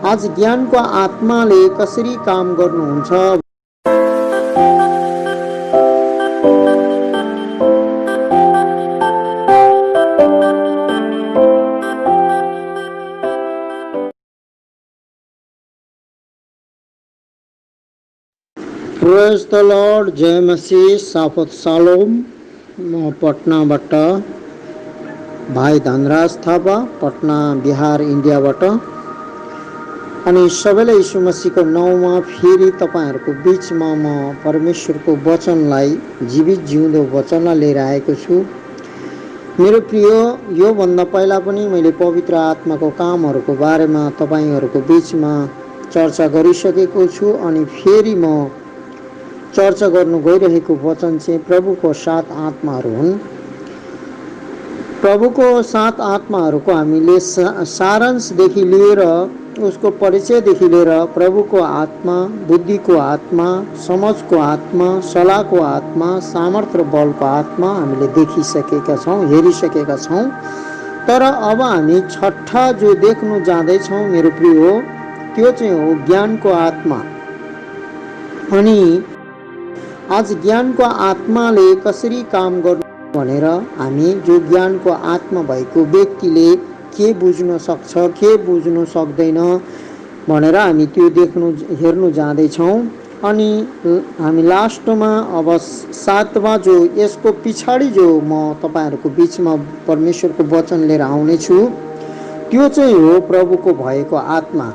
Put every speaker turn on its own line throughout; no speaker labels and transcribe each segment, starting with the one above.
आज ज्ञानको आत्माले कसरी काम गर्नुहुन्छ? प्रेज द लॉर्ड, जय मसीह, साफत सालोम। म पटनाबाट भाइ धनराज थापा, पटना बिहार इन्डियाबाट। अनि सबैलाई यीशु मसीहको नाउँमा फेरि तपाईहरुको बीचमा म परमेश्वरको वचनलाई, जीवित जिउँदो वचनलाई लिएर आएको छु। मेरो प्रिय, यो भन्दा पहिला पनि मैले पवित्र आत्माको कामहरुको बारेमा तपाईहरुको बीचमा चर्चा गरिसकेको छु। अनि फेरि म चर्चा गर्नु गइरहेको वचन चाहिँ प्रभुको 7 आत्माहरू हुन्। प्रभुको 7 आत्माहरूको हामीले सारांशदेखि लिएर, उसको परिचयदेखि लिएर प्रभुको आत्मा, बुद्धिको आत्मा, समझको आत्मा, सल्लाहको आत्मा, सामर्थ्य र बलको आत्मा हामीले देखिसकेका छौँ, हेरिसकेका छौँ। तर अब हामी छठा जो देख्नु जाँदैछौँ मेरो प्रिय, त्यो चाहिँ हो ज्ञानको आत्मा। अनि आज ज्ञानको आत्माले कसरी काम गर्नु भनेर हामी जो ज्ञानको आत्मा भएको व्यक्तिले के बुझ्न सक्छ, के बुझ्नु सक्दैन भनेर हामी त्यो हेर्नु जाँदैछौँ। अनि हामी लास्टमा अब 7वां जो यसको पछाडि जो म तपाईहरुको बीचमा परमेश्वरको वचन लिएर आउने छु, त्यो चाहिँ हो प्रभुको भएको आत्मा।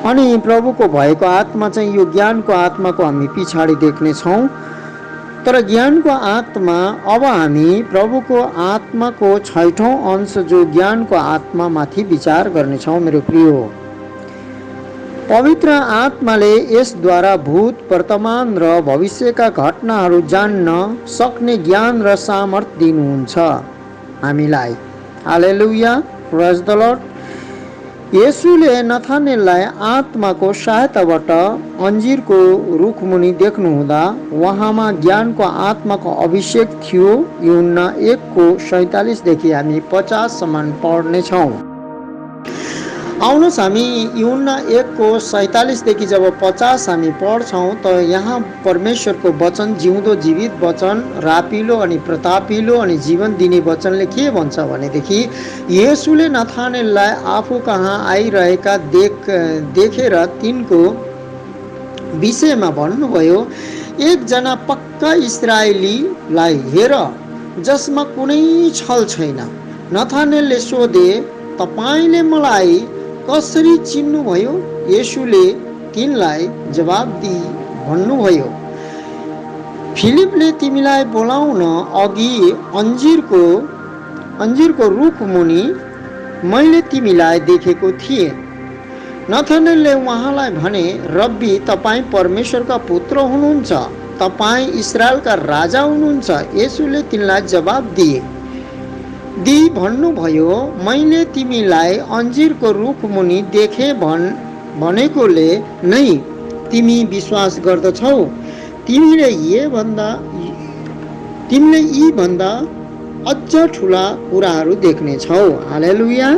अनि प्रभुको भएको आत्मा चाहिँ यो ज्ञानको आत्माको हामी पछाडि देख्ने छौँ। तर ज्ञानको आत्मा, अब हामी प्रभुको आत्माको 6औं अंश जो ज्ञानको आत्मा माथि विचार गर्नेछौँ मेरो प्रिय। पवित्र आत्माले यसद्वारा भूत, वर्तमान र भविष्यका घटनाहरू जान्न सक्ने ज्ञान र सामर्थ्य दिनुहुन्छ हामीलाई। हालेलुया, प्रेज द लर्ड। येशूले नथानेललाई आत्माको सहायताबाट अन्जीरको रुखमुनि देख्नुहुँदा उहाँमा ज्ञानको आत्माको अभिषेक थियो। यूहन्ना 1:47 देखि हामी 50 सम्म पढ्नेछौँ। आउनुहोस् हामी यूहन्ना 1:47 देखि जब 50 हामी पढ्छौँ त यहाँ परमेश्वरको वचन, जिउँदो जीवित वचन, रापिलो अनि प्रतापिलो अनि जीवन दिने वचनले के भन्छ भनेदेखि, येशूले नथानेललाई आफू कहाँ आइरहेका देखेर तिनको विषयमा भन्नुभयो, एकजना पक्का इस्राएलीलाई हेर जसमा कुनै छल छैन। नथानेलले सोधे, तपाईले मलाई कसरी चिन्नुभयो? येशूले तिनलाई जवाब दिई भन्नुभयो, फिलिपले तिमीलाई बोलाउन अघि अन्जीरको रुख मुनि मैले तिमीलाई देखेको थिएँ। नथानेलले उहाँलाई भने, रब्बी, तपाईँ परमेश्वरका पुत्र हुनुहुन्छ, तपाईँ इस्राएलका राजा हुनुहुन्छ। येशूले तिनलाई जवाब दिई भन्नुभयो, मैले तिमीलाई अन्जीरको रुख मुनि देखे भनेकोले नै तिमी विश्वास गर्दछौ? तिमीले यी भन्दा अझ ठुला कुराहरू देख्नेछौ। हालेलुया।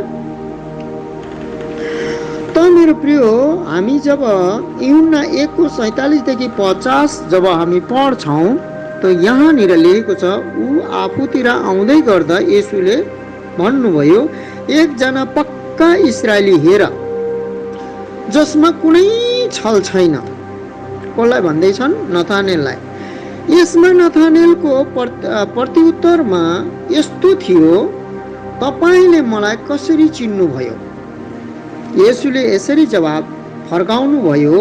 त मेरो प्रिय, हामी जब यूहन्ना 1:47 देखि 50 जब हामी पढ्छौँ त यहाँनिर लेखेको छ, ऊ आफूतिर आउँदै गर्दा येशूले भन्नुभयो, एकजना पक्का इस्राएली हेर जसमा कुनै छल छैन। कसलाई भन्दैछन्? नथानेललाई। यसमा नथानेलको प्रत्युत्तरमा यस्तो थियो, तपाईले मलाई कसरी चिन्नुभयो? येशूले यसरी जवाब फर्काउनु भयो,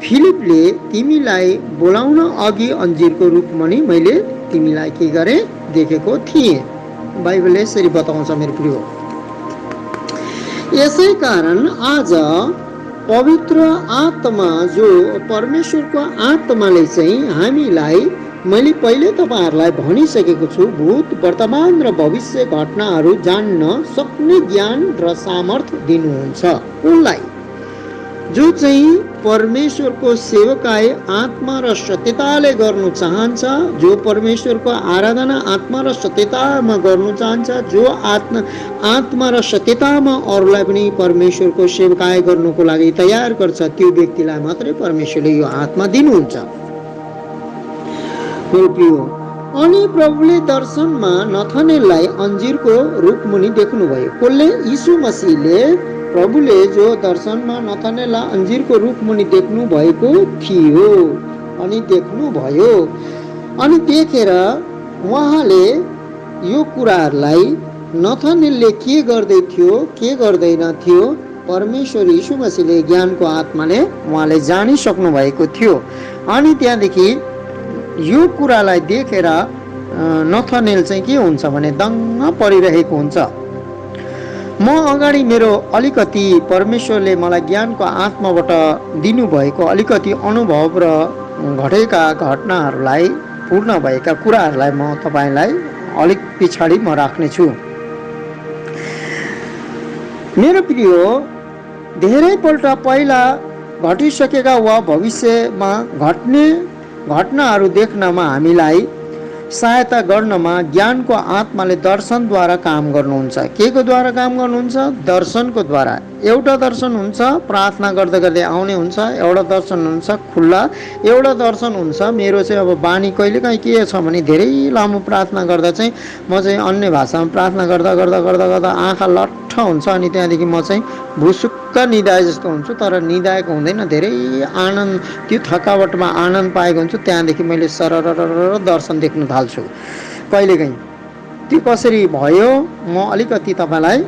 फिलिपले तिमीलाई बोलाउन अघि अन्जीरको रुखमुनि मैले तिमीलाई के गरे? देखेको थिएँ। बाइबलले यसरी बताउँछ मेरो प्रिय। यसै कारण आज पवित्र आत्मा जो परमेश्वरको आत्माले चाहिँ हामीलाई, मैले पहिले तपाईहरुलाई भनिसकेको छु, भूत, वर्तमान र भविष्य घटनाहरू जान्न सक्ने ज्ञान र सामर्थ्य दिनुहुन्छ। उनलाई जो चाहिँ परमेश्वरको सेवकाई आत्मा र सत्यताले गर्नु चाहन्छ, जो परमेश्वरको आराधना आत्मा र सत्यतामा गर्नु चाहन्छ, जो आत्मा र सत्यतामा अरूलाई पनि परमेश्वरको सेवकाई गर्नुको लागि तयार गर्छ, त्यो व्यक्तिलाई मात्रै परमेश्वरले यो आत्मा दिनुहुन्छ। अनि प्रभुले दर्शनमा नथानेललाई अन्जिरको रुखमुनि देख्नुभयो। कसले? यीशु मसीहले, प्रभुले जो दर्शनमा नथानेललाई अन्जिरको रुखमुनि देख्नु भएको थियो अनि देख्नुभयो। अनि देखेर उहाँले यो कुराहरूलाई नथानेलले के गर्दै थियो के गर्दैन थियो, परमेश्वर यीशु मसीहले ज्ञानको आत्माले उहाँले जानिसक्नु भएको थियो। अनि त्यहाँदेखि यो कुरालाई देखेर नथानेल चाहिँ के हुन्छ भने दङ्ग परिरहेको हुन्छ। म अगाडि मेरो अलिकति परमेश्वरले मलाई ज्ञानको आत्माबाट दिनुभएको अलिकति अनुभव र घटेका घटनाहरूलाई, पूर्ण भएका कुराहरूलाई म तपाईँलाई अलिक पछाडि म राख्नेछु। मेरो प्रिय, धेरैपल्ट पहिला घटिसकेका वा भविष्यमा घट्ने घटनाहरू देख्नमा हामीलाई सहायता गर्नमा ज्ञानको आत्माले दर्शनद्वारा काम गर्नुहुन्छ। के को द्वारा काम गर्नुहुन्छ? दर्शनको द्वारा। एउटा दर्शन हुन्छ प्रार्थना गर्दा गर्दै आउने हुन्छ, एउटा दर्शन हुन्छ खुल्ला, एउटा दर्शन हुन्छ मेरो चाहिँ अब बानी कहिलेकाहीँ के छ भने धेरै लामो प्रार्थना गर्दा चाहिँ म चाहिँ अन्य भाषामा प्रार्थना गर्दा गर्दा गर्दा गर्दा आँखा लट्ठ हुन्छ अनि त्यहाँदेखि म चाहिँ भुसुक्क निदाए जस्तो हुन्छु, तर निदाएको हुँदैन, धेरै आनन्द, त्यो थकावटमा आनन्द पाएको हुन्छु। त्यहाँदेखि मैले सरर दर्शन देख्न थाल्छु कहिलेकाहीँ। त्यो कसरी भयो म अलिकति तपाईँलाई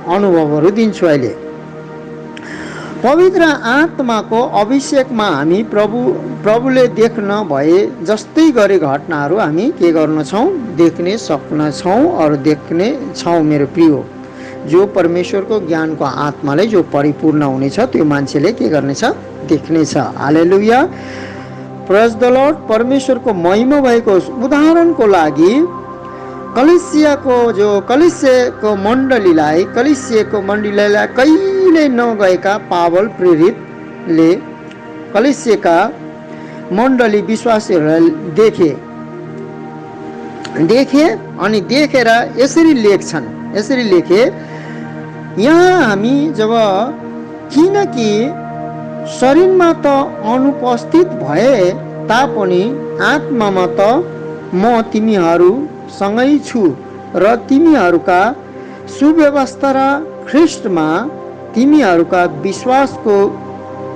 अनुभवहरू दिन्छु अहिले। पवित्र आत्माको अभिषेकमा हामी प्रभुले देख्न भए जस्तै गरे घटनाहरू हामी के गर्नेछौँ? देख्ने सक्नेछौँ और देख्ने छौँ। मेरो प्रिय, जो परमेश्वरको ज्ञानको आत्माले जो परिपूर्ण हुनेछ त्यो मान्छेले के गर्नेछ? देख्नेछ। हालेलुया, प्रेज द लर्ड। परमेश्वरको महिमा भएको उदाहरणको लागि कलिसियाको मण्डलीलाई कहिले नगएका पावल प्रेरितले कलिसियाका मण्डली विश्वासीहरूलाई देखे अनि देखेर यसरी लेखे, यहाँ हामी जब, किनकि शरीरमा त अनुपस्थित भए तापनि आत्मामा त म तिमीहरूसँगै छु र तिमीहरूका सुव्यवस्था र ख्रिस्टमा तिमीहरूका विश्वासको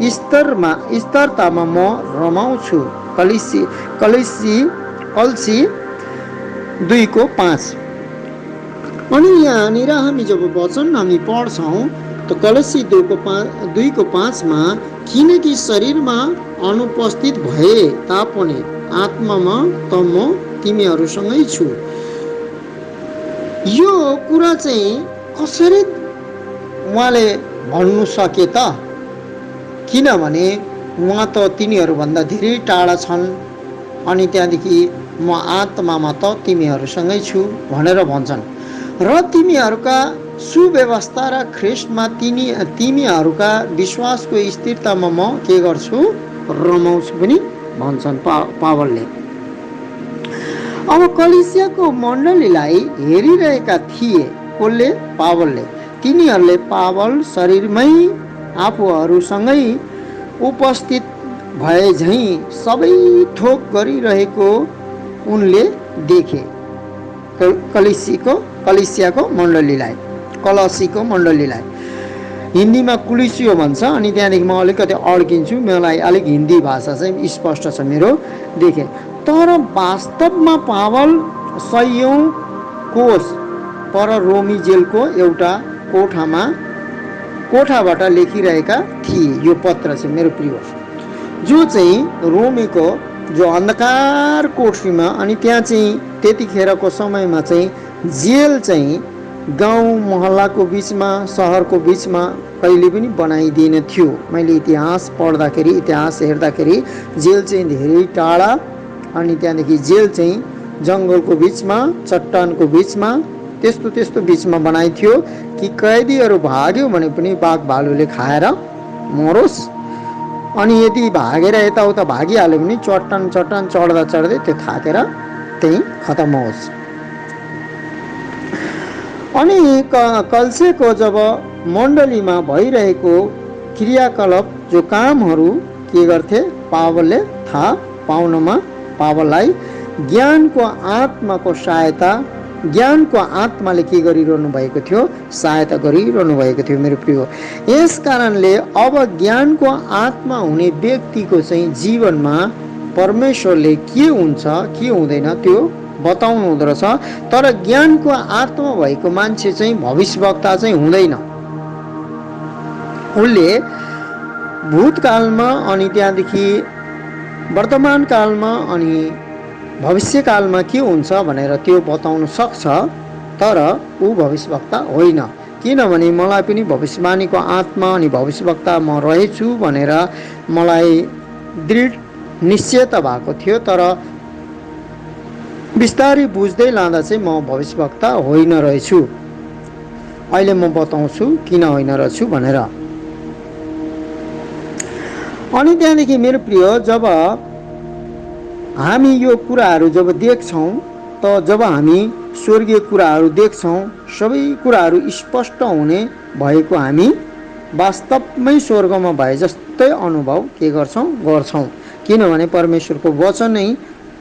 स्तरतामा म रमाउँछु। कलसी 2:5। अनि यहाँनिर हामी जब वचन हामी पढ्छौँ त कलसी 2:5मा किनकि शरीरमा अनुपस्थित भए तापनि आत्मामा त म तिमीहरूसँगै छु। यो कुरा चाहिँ कसरी उहाँले भन्नु सके त? किनभने उहाँ त तिनीहरूभन्दा धेरै टाढा छन् अनि त्यहाँदेखि म आत्मामा त तिमीहरूसँगै छु भनेर भन्छन्। र तिमीहरूका सुव्यवस्था र ख्रिस्टमा तिमीहरूका विश्वासको स्थिरतामा म के गर्छु? रमाउँछु पनि भन्छन् पावलले। अब कलिसियाको मण्डलीलाई हेरिरहेका थिए कसले? पावलले। तिनीहरूले पावल शरीरमै आफूहरूसँगै उपस्थित भए झैँ सबै थोक गरिरहेको उनले देखे। कलिसियाको मण्डलीलाई हिन्दीमा कुलिसियो भन्छ। अनि त्यहाँदेखि म अलिकति अड्किन्छु, मलाई अलिक हिन्दी भाषा चाहिँ स्पष्ट छ मेरो देखे। तर वास्तवमा पावल 100 कोस पर रोमी जेलको एउटा कोठाबाट लेखिरहेका थिए। यो पत्र चाहिँ मेरो प्रिय, जो चाहिँ रोमीको जो अन्धकार कोठरीमा, अनि त्यहाँ चाहिँ त्यतिखेरको समयमा चाहिँ जेल चाहिँ गाउँ मोहल्लाको बिचमा, सहरको बिचमा कहिले पनि बनाइदिएन थियो। मैले इतिहास पढ्दाखेरि, इतिहास हेर्दाखेरि जेल चाहिँ धेरै टाढा, अनि त्यहाँदेखि जेल चाहिँ जङ्गलको बिचमा, चट्टानको बिचमा, त्यस्तो बिचमा बनाइथ्यो कि कैदीहरू भाग्यो भने पनि बाघ भालुले खाएर मरोस् अनि यदि भागेर यताउता भागिहाल्यो भने चट्टान चढ्दा चढ्दै त्यो थाकेर त्यही खतम होस्। अनि कल्सेको जब मण्डलीमा भइरहेको क्रियाकलाप जो कामहरू के गर्थे, पावलले थाहा पाउनमा पावललाई ज्ञानको आत्माको सहायता, ज्ञानको आत्माले के गरिरहनु भएको थियो, सहायता गरिरहनु भएको थियो मेरो प्रिय। यस कारणले अब ज्ञानको आत्मा हुने व्यक्तिको चाहिँ जीवनमा परमेश्वरले के हुन्छ के हुँदैन त्यो बताउनु हुँदो रहेछ। तर ज्ञानको आत्मा भएको मान्छे चाहिँ भविष्यवक्ता चाहिँ हुँदैन। उसले भूतकालमा अनि त्यहाँदेखि वर्तमान कालमा अनि भविष्यकालमा के हुन्छ भनेर त्यो बताउन सक्छ, तर ऊ भविष्यवक्ता होइन। किनभने मलाई पनि भविष्यवाणीको आत्मा अनि भविष्यवक्ता म रहेछु भनेर मलाई दृढ निश्चयता भएको थियो, तर बिस्तारै बुझ्दै लाँदा चाहिँ म भविष्यवक्ता होइन रहेछु। अहिले म बताउँछु किन होइन रहेछु भनेर। अनि त्यहाँदेखि मेरो प्रिय, जब हामी यो कुराहरू जब देख्छौँ, त जब हामी स्वर्गीय कुराहरू देख्छौँ, सबै कुराहरू स्पष्ट हुने भएको हामी वास्तवमै स्वर्गमा भए जस्तै अनुभव के गर्छौँ। किनभने परमेश्वरको वचनै,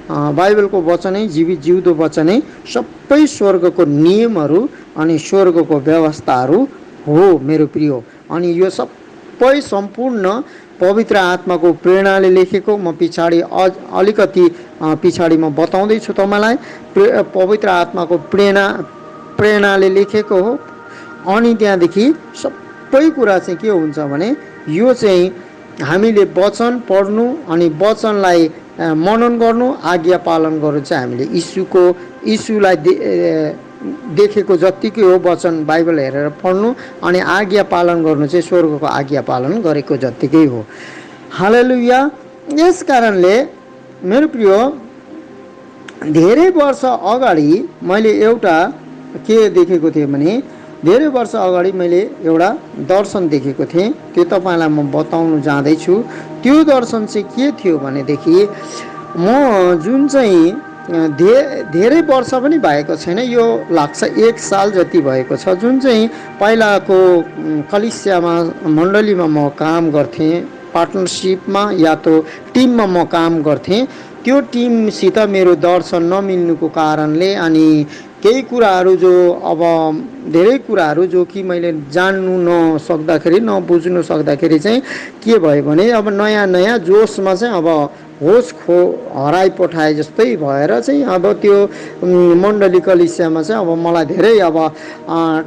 बाइबलको वचनै जीवित जिउँदो वचनै सबै स्वर्गको नियमहरू अनि स्वर्गको व्यवस्थाहरू हो मेरो प्रिय। अनि यो सबै सम्पूर्ण पवित्र आत्माको प्रेरणाले लेखेको। म पछाडि अलिकति पछाडि म बताउँदैछु तपाईँलाई। पवित्र आत्माको प्रेरणाले लेखेको हो। अनि त्यहाँदेखि सबै कुरा चाहिँ के हुन्छ भने यो चाहिँ हामीले वचन पढ्नु अनि वचनलाई मनन गर्नु, आज्ञा पालन गर्नु चाहिँ हामीले यीशुलाई देखेको जत्तिकै हो। वचन बाइबल हेरेर पढ्नु अनि आज्ञा पालन गर्नु चाहिँ स्वर्गको आज्ञा पालन गरेको जत्तिकै हो। हालेलुया। यस कारणले मेरो प्रिय, धेरै वर्ष अगाडि मैले एउटा के देखेको थिएँ भने, धेरै वर्ष अगाडि मैले एउटा दर्शन देखेको थिएँ। त्यो तपाईँलाई म बताउनु जाँदैछु। त्यो दर्शन चाहिँ के थियो भनेदेखि, म जुन चाहिँ धेरै वर्ष पनि भएको छैन, यो लाग्छ 1 साल जति भएको छ, जुन चाहिँ पहिलाको कलिसियामा मण्डलीमा म काम गर्थेँ, पार्टनरसिपमा या तो टिममा म काम गर्थेँ। त्यो टिमसित मेरो दर्शन नमिल्नुको कारणले अनि केही कुराहरू जो अब धेरै कुराहरू जो कि मैले जान्नु नसक्दाखेरि, नबुझ्नु सक्दाखेरि चाहिँ के भयो भने, अब नयाँ जोसमा चाहिँ अब होस हराइ पठाए जस्तै भएर चाहिँ अब त्यो मण्डली कलिसियामा चाहिँ अब मलाई धेरै अब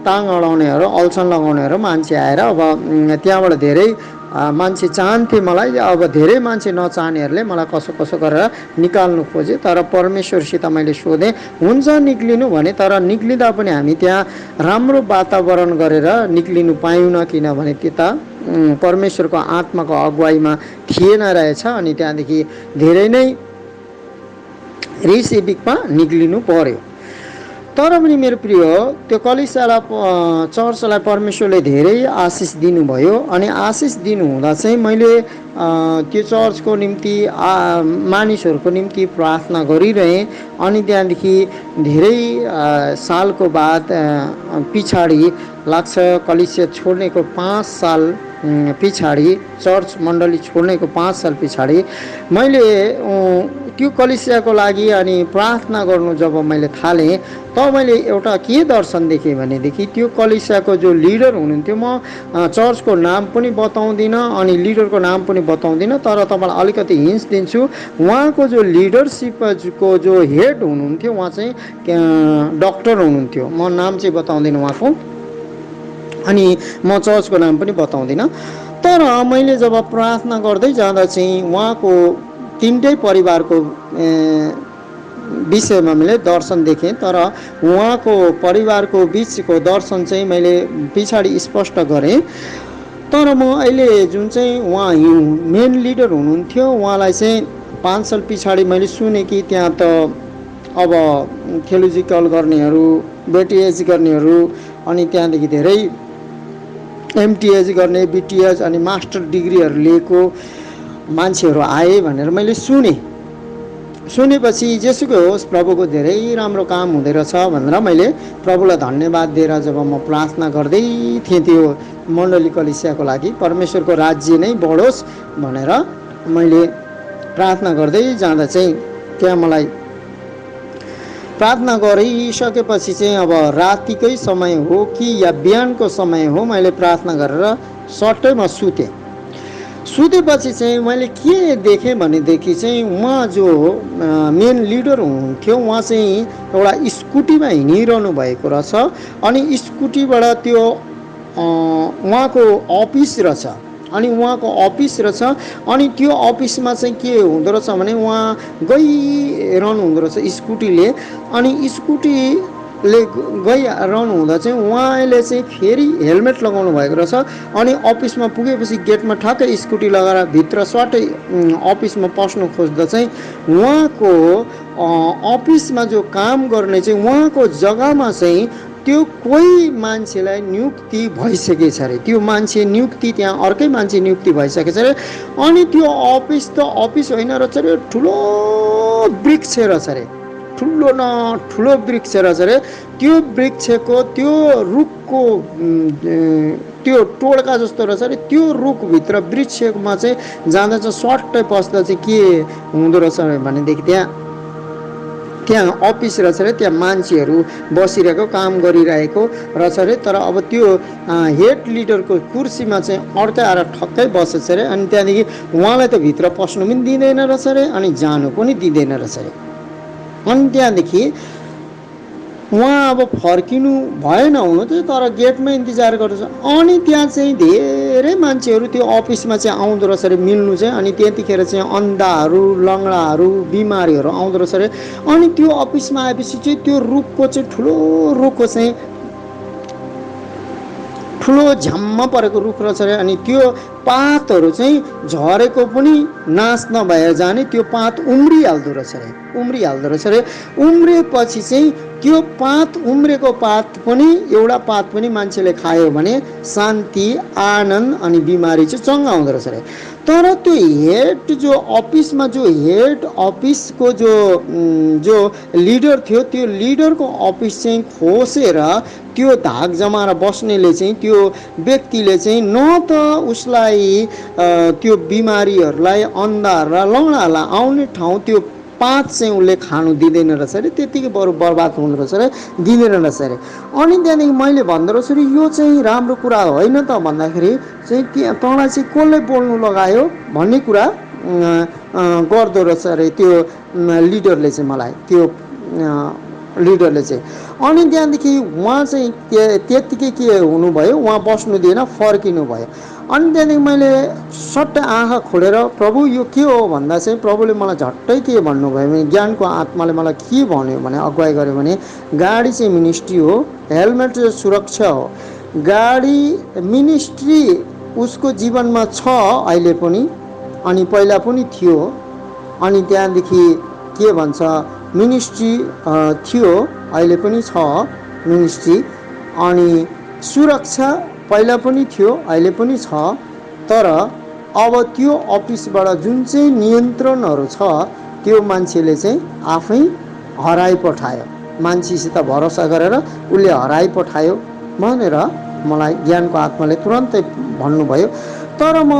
टाङ अडाउनेहरू, अल्छन लगाउनेहरू मान्छे आएर अब त्यहाँबाट धेरै मान्छे चाहन्थे मलाई। अब धेरै मान्छे नचाहनेहरूले मलाई कसो गरेर निकाल्नु खोजे। तर परमेश्वरसित मैले सोधेँ, हुन्छ निक्लिनु भने, तर निक्लिँदा पनि हामी त्यहाँ राम्रो वातावरण गरेर निक्लिनु पायौँ, किनभने त्यता परमेश्वरको आत्माको अगुवाईमा थिएन रहेछ। अनि त्यहाँदेखि धेरै नै रिसिबिकमा निक्लिनु पर्यो। तर पनि मेरो प्रिय, त्यो कलिसियालाई चर्चलाई परमेश्वरले धेरै आशिष दिनुभयो। अनि आशिष दिनुहुँदा चाहिँ मैले त्यो चर्चको निम्ति मानिसहरूको निम्ति प्रार्थना गरिरहेँ। अनि त्यहाँदेखि धेरै सालको बाद पछाडि लाग्छ, कलिसिया छोड्नेको 5 साल पछाडि, चर्च मण्डली छोड्नेको 5 साल पछाडि मैले त्यो कलिसियाको लागि अनि प्रार्थना गर्नु जब मैले थालेँ, तब मैले एउटा के दर्शन देखेँ भनेदेखि, त्यो कलिसियाको जो लिडर हुनुहुन्थ्यो, म चर्चको नाम पनि बताउँदिनँ अनि लिडरको नाम पनि बताउँदिनँ, तर तपाईँलाई अलिकति हिन्ट्स दिन्छु। उहाँको जो लिडरसिपको जो हेड हुनुहुन्थ्यो, उहाँ चाहिँ डक्टर हुनुहुन्थ्यो। म नाम चाहिँ बताउँदिनँ उहाँको, अनि म चर्चको नाम पनि बताउँदिनँ। तर मैले जब प्रार्थना गर्दै जाँदा चाहिँ उहाँको 3टै परिवारको विषयमा मैले दर्शन देखेँ। तर उहाँको परिवारको बिचको दर्शन चाहिँ मैले पछाडि स्पष्ट गरेँ। तर म अहिले जुन चाहिँ उहाँ मेन लिडर हुनुहुन्थ्यो, उहाँलाई चाहिँ 5 साल पछाडि मैले सुने कि त्यहाँ त अब थियोलोजिकल गर्नेहरू, बीटीएच गर्नेहरू, अनि त्यहाँदेखि धेरै एमटीएच गर्ने, बीटीएच अनि मास्टर डिग्रीहरू लिएको मान्छेहरू आए भनेर मैले सुनेपछि जेसुकै होस् प्रभुको धेरै राम्रो काम हुँदै रहेछ भनेर मैले प्रभुलाई धन्यवाद दिएर जब म प्रार्थना गर्दै थिएँ त्यो मण्डली कलिसियाको लागि, परमेश्वरको राज्य नै बढोस् भनेर मैले प्रार्थना गर्दै जाँदा चाहिँ त्यहाँ मलाई प्रार्थना गरिसकेपछि चाहिँ अब रातिकै समय हो कि या बिहानको समय हो, मैले प्रार्थना गरेर सट्टै म सुतेपछि चाहिँ मैले के देखेँ भनेदेखि चाहिँ उहाँ जो मेन लिडर हुनुहुन्थ्यो उहाँ चाहिँ एउटा स्कुटीमा हिँडिरहनु भएको रहेछ। अनि स्कुटीबाट त्यो उहाँको अफिस रहेछ, अनि उहाँको अफिस रहेछ। अनि त्यो अफिसमा चाहिँ के हुँदो रहेछ भने उहाँ गइरहनु हुँदो रहेछ स्कुटीले। अनि स्कुटीले गइरहनु हुँदा चाहिँ उहाँले चाहिँ फेरि हेलमेट लगाउनु भएको रहेछ। अनि अफिसमा पुगेपछि गेटमा ठ्याक्कै स्कुटी लगाएर भित्र स्वाटै अफिसमा पस्नु खोज्दा चाहिँ उहाँको अफिसमा जो काम गर्ने चाहिँ उहाँको जग्गामा चाहिँ त्यो कोही मान्छेलाई नियुक्ति भइसकेछ अरे। त्यो मान्छे नियुक्ति त्यहाँ अर्कै मान्छे नियुक्ति भइसकेछ अरे। अनि त्यो अफिस त अफिस होइन रहेछ अरे, ठुलो वृक्ष रहेछ अरे, ठुलो न ठुलो वृक्ष रहेछ अरे। त्यो वृक्षको त्यो रुखको त्यो टोड्का जस्तो रहेछ अरे। त्यो रुखभित्र वृक्षमा चाहिँ जाँदा चाहिँ सट्टै पस्दा चाहिँ के हुँदो रहेछ भनेदेखि त्यहाँ अफिस रहेछ अरे, त्यहाँ मान्छेहरू बसिरहेको काम गरिरहेको रहेछ अरे। तर अब त्यो हेड लिडरको कुर्सीमा चाहिँ अर्कै आएर ठक्कै बसेछ अरे। अनि त्यहाँदेखि उहाँलाई त भित्र पस्नु पनि दिँदैन रहेछ अरे, अनि जानु पनि दिँदैन रहेछ अरे। अनि त्यहाँदेखि उहाँ अब फर्किनु भएन हुनु चाहिँ, तर गेटमै इन्तजार गर्छ। अनि त्यहाँ चाहिँ धेरै मान्छेहरू त्यो अफिसमा चाहिँ आउँदो रहेछ अरे मिल्नु चाहिँ। अनि त्यतिखेर चाहिँ अन्धाहरू, लङ्गडाहरू, बिमारीहरू आउँदो रहेछ अरे। अनि त्यो अफिसमा आएपछि चाहिँ त्यो रुखको चाहिँ ठुलो रुखको चाहिँ ठुलो झ्याम्म परेको रुख रहेछ अरे। अनि त्यो पातहरू चाहिँ झरेको पनि नाश नभएर जाने, त्यो पात उम्रिहाल्दो रहेछ अरे। उम्रेपछि चाहिँ त्यो पात उम्रेको पात पनि एउटा पात पनि मान्छेले खायो भने शान्ति, आनन्द अनि बिमारी चाहिँ चङ्गा हुँदो रहेछ अरे। तर त्यो हेड जो अफिसमा जो हेड अफिसको जो लिडर थियो, त्यो लिडरको अफिस चाहिँ खोसेर त्यो धाक जमाएर बस्नेले चाहिँ त्यो व्यक्तिले चाहिँ न त उसलाई त्यो बिमारीहरूलाई, अन्धाहरूलाई, लङ्गडाहरूलाई आउने ठाउँ त्यो पात चाहिँ उसले खानु दिँदैन रहेछ अरे। त्यतिकै बरु बर्बाद हुँदो रहेछ अरे, दिँदैन रहेछ अरे। अनि त्यहाँदेखि मैले भन्दो रहेछु अरे यो चाहिँ राम्रो कुरा होइन त भन्दाखेरि चाहिँ तँलाई चाहिँ कसले बोल्नु लगायो भन्ने कुरा गर्दो रहेछ अरे त्यो लिडरले चाहिँ मलाई, त्यो लिडरले चाहिँ। अनि त्यहाँदेखि उहाँ चाहिँ त्यत्तिकै के हुनुभयो, उहाँ बस्नु दिएन, फर्किनु भयो। अनि त्यहाँदेखि मैले सट्टै आँखा खोलेर प्रभु यो के हो भन्दा चाहिँ प्रभुले मलाई झट्टै के भन्नुभयो भने, ज्ञानको आत्माले मलाई के भन्यो भने, अगुवाई गर्यो भने, गाडी चाहिँ मिनिस्ट्री हो, हेलमेट चाहिँ सुरक्षा हो। गाडी मिनिस्ट्री उसको जीवनमा छ अहिले पनि, अनि पहिला पनि थियो। अनि त्यहाँदेखि के भन्छ, मिनिस्ट्री थियो, अहिले पनि छ मिनिस्ट्री। अनि सुरक्षा पहिला पनि थियो, अहिले पनि छ। तर अब त्यो अफिसबाट जुन चाहिँ नियन्त्रणहरू छ त्यो मान्छेले चाहिँ आफै हराइपठायो, मान्छेसित भरोसा गरेर उसले हराइपठायो भनेर मलाई ज्ञानको आत्माले तुरन्तै भन्नुभयो। तर म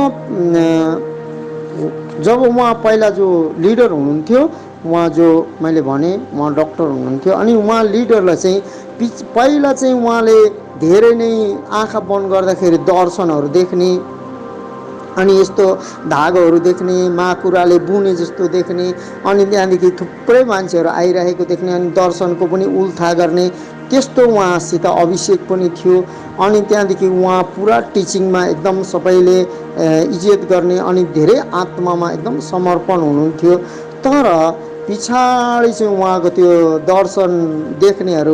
जब उहाँ पहिला जो लिडर हुनुहुन्थ्यो, उहाँ जो मैले भने उहाँ डक्टर हुनुहुन्थ्यो। अनि उहाँ लिडरलाई चाहिँ पहिला चाहिँ उहाँले धेरै नै आँखा बन्द गर्दाखेरि दर्शनहरू देख्ने, अनि यस्तो धागोहरू देख्ने, माकुराले बुने जस्तो देख्ने, अनि त्यहाँदेखि थुप्रै मान्छेहरू आइरहेको देख्ने, अनि दर्शनको पनि उल्था गर्ने, त्यस्तो उहाँसित अभिषेक पनि थियो। अनि त्यहाँदेखि उहाँ पुरा टिचिङमा एकदम सबैले इज्जत गर्ने, अनि धेरै आत्मामा एकदम समर्पण हुनुहुन्थ्यो। तर पछाडि चाहिँ उहाँको त्यो दर्शन देख्ने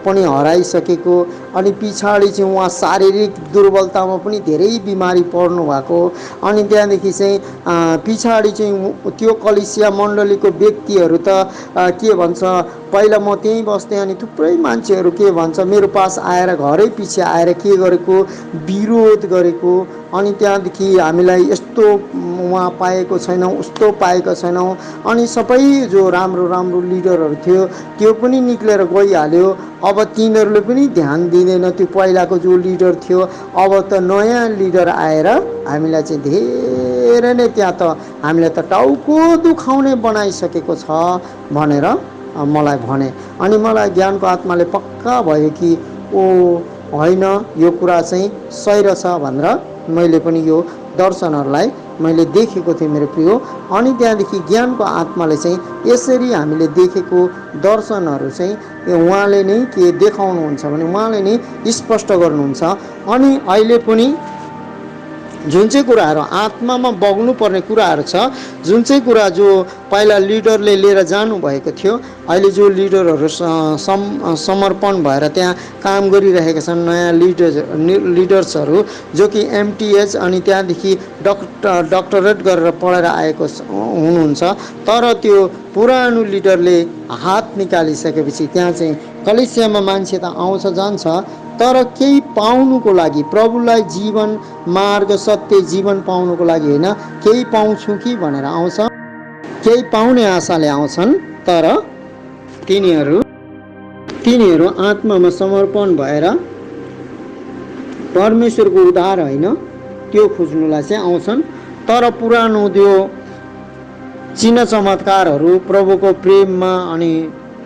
पनि हराइसकेको। अनि पछाडि चाहिँ उहाँ शारीरिक दुर्बलतामा पनि धेरै बिमारी पर्नु भएको। अनि त्यहाँदेखि चाहिँ पछाडि चाहिँ त्यो कलिसिया मण्डलीको व्यक्तिहरू त के भन्छ, पहिला म त्यहीँ बस्थेँ, अनि थुप्रै मान्छेहरू के भन्छ मेरो पास आएर घरै पछि आएर के गरेको, विरोध गरेको, अनि त्यहाँदेखि हामीलाई यस्तो उहाँ पाएको छैनौँ, उस्तो पाएका छैनौँ। अनि सबै जो राम्रो राम्रो लिडरहरू थियो त्यो पनि निक्लेर गइहाल्यो। अब तिनीहरूले पनि ध्यान दिँदैन त्यो पहिलाको जो लिडर थियो। अब त नयाँ लिडर आएर हामीलाई चाहिँ धेरै नै त्यहाँ त हामीलाई त टाउको दुखाउने बनाइसकेको छ भनेर मलाई भने। अनि मलाई ज्ञानको आत्माले पक्का भयो कि ओ होइन, यो कुरा चाहिँ सही रहेछ भनेर मैले पनि यो दर्शनहरूलाई मैले देखेको थिएँ मेरो प्रिय। अनि त्यहाँदेखि ज्ञानको आत्माले चाहिँ यसरी हामीले देखेको दर्शनहरू चाहिँ उहाँले नै के देखाउनुहुन्छ भने उहाँले नै स्पष्ट गर्नुहुन्छ। अनि अहिले पनि जुन चाहिँ कुराहरू आत्मामा बग्नुपर्ने कुराहरू छ, जुन चाहिँ कुरा जो पहिला लिडरले लिएर जानुभएको थियो, अहिले जो लिडरहरू समर्पण भएर त्यहाँ काम गरिरहेका छन्, नयाँ लिडर्सहरू जो कि एमटिएच अनि त्यहाँदेखि डक्टरेट गरेर पढेर आएको हुनुहुन्छ। तर त्यो पुरानो लिडरले हात निकालिसकेपछि त्यहाँ चाहिँ कलिसियामा मान्छे त आउँछ जान्छ, तर केही पाउनुको लागि, प्रभुलाई जीवन मार्ग सत्य जीवन पाउनुको लागि होइन, केही पाउँछु कि भनेर आउँछ, केही पाउने आशाले आउँछन्। तर तिनीहरू आत्मामा समर्पण भएर परमेश्वरको उद्धार होइन त्यो खोज्नुलाई चाहिँ आउँछन्। तर पुरानो त्यो चिन्ह चमत्कारहरू, प्रभुको प्रेममा अनि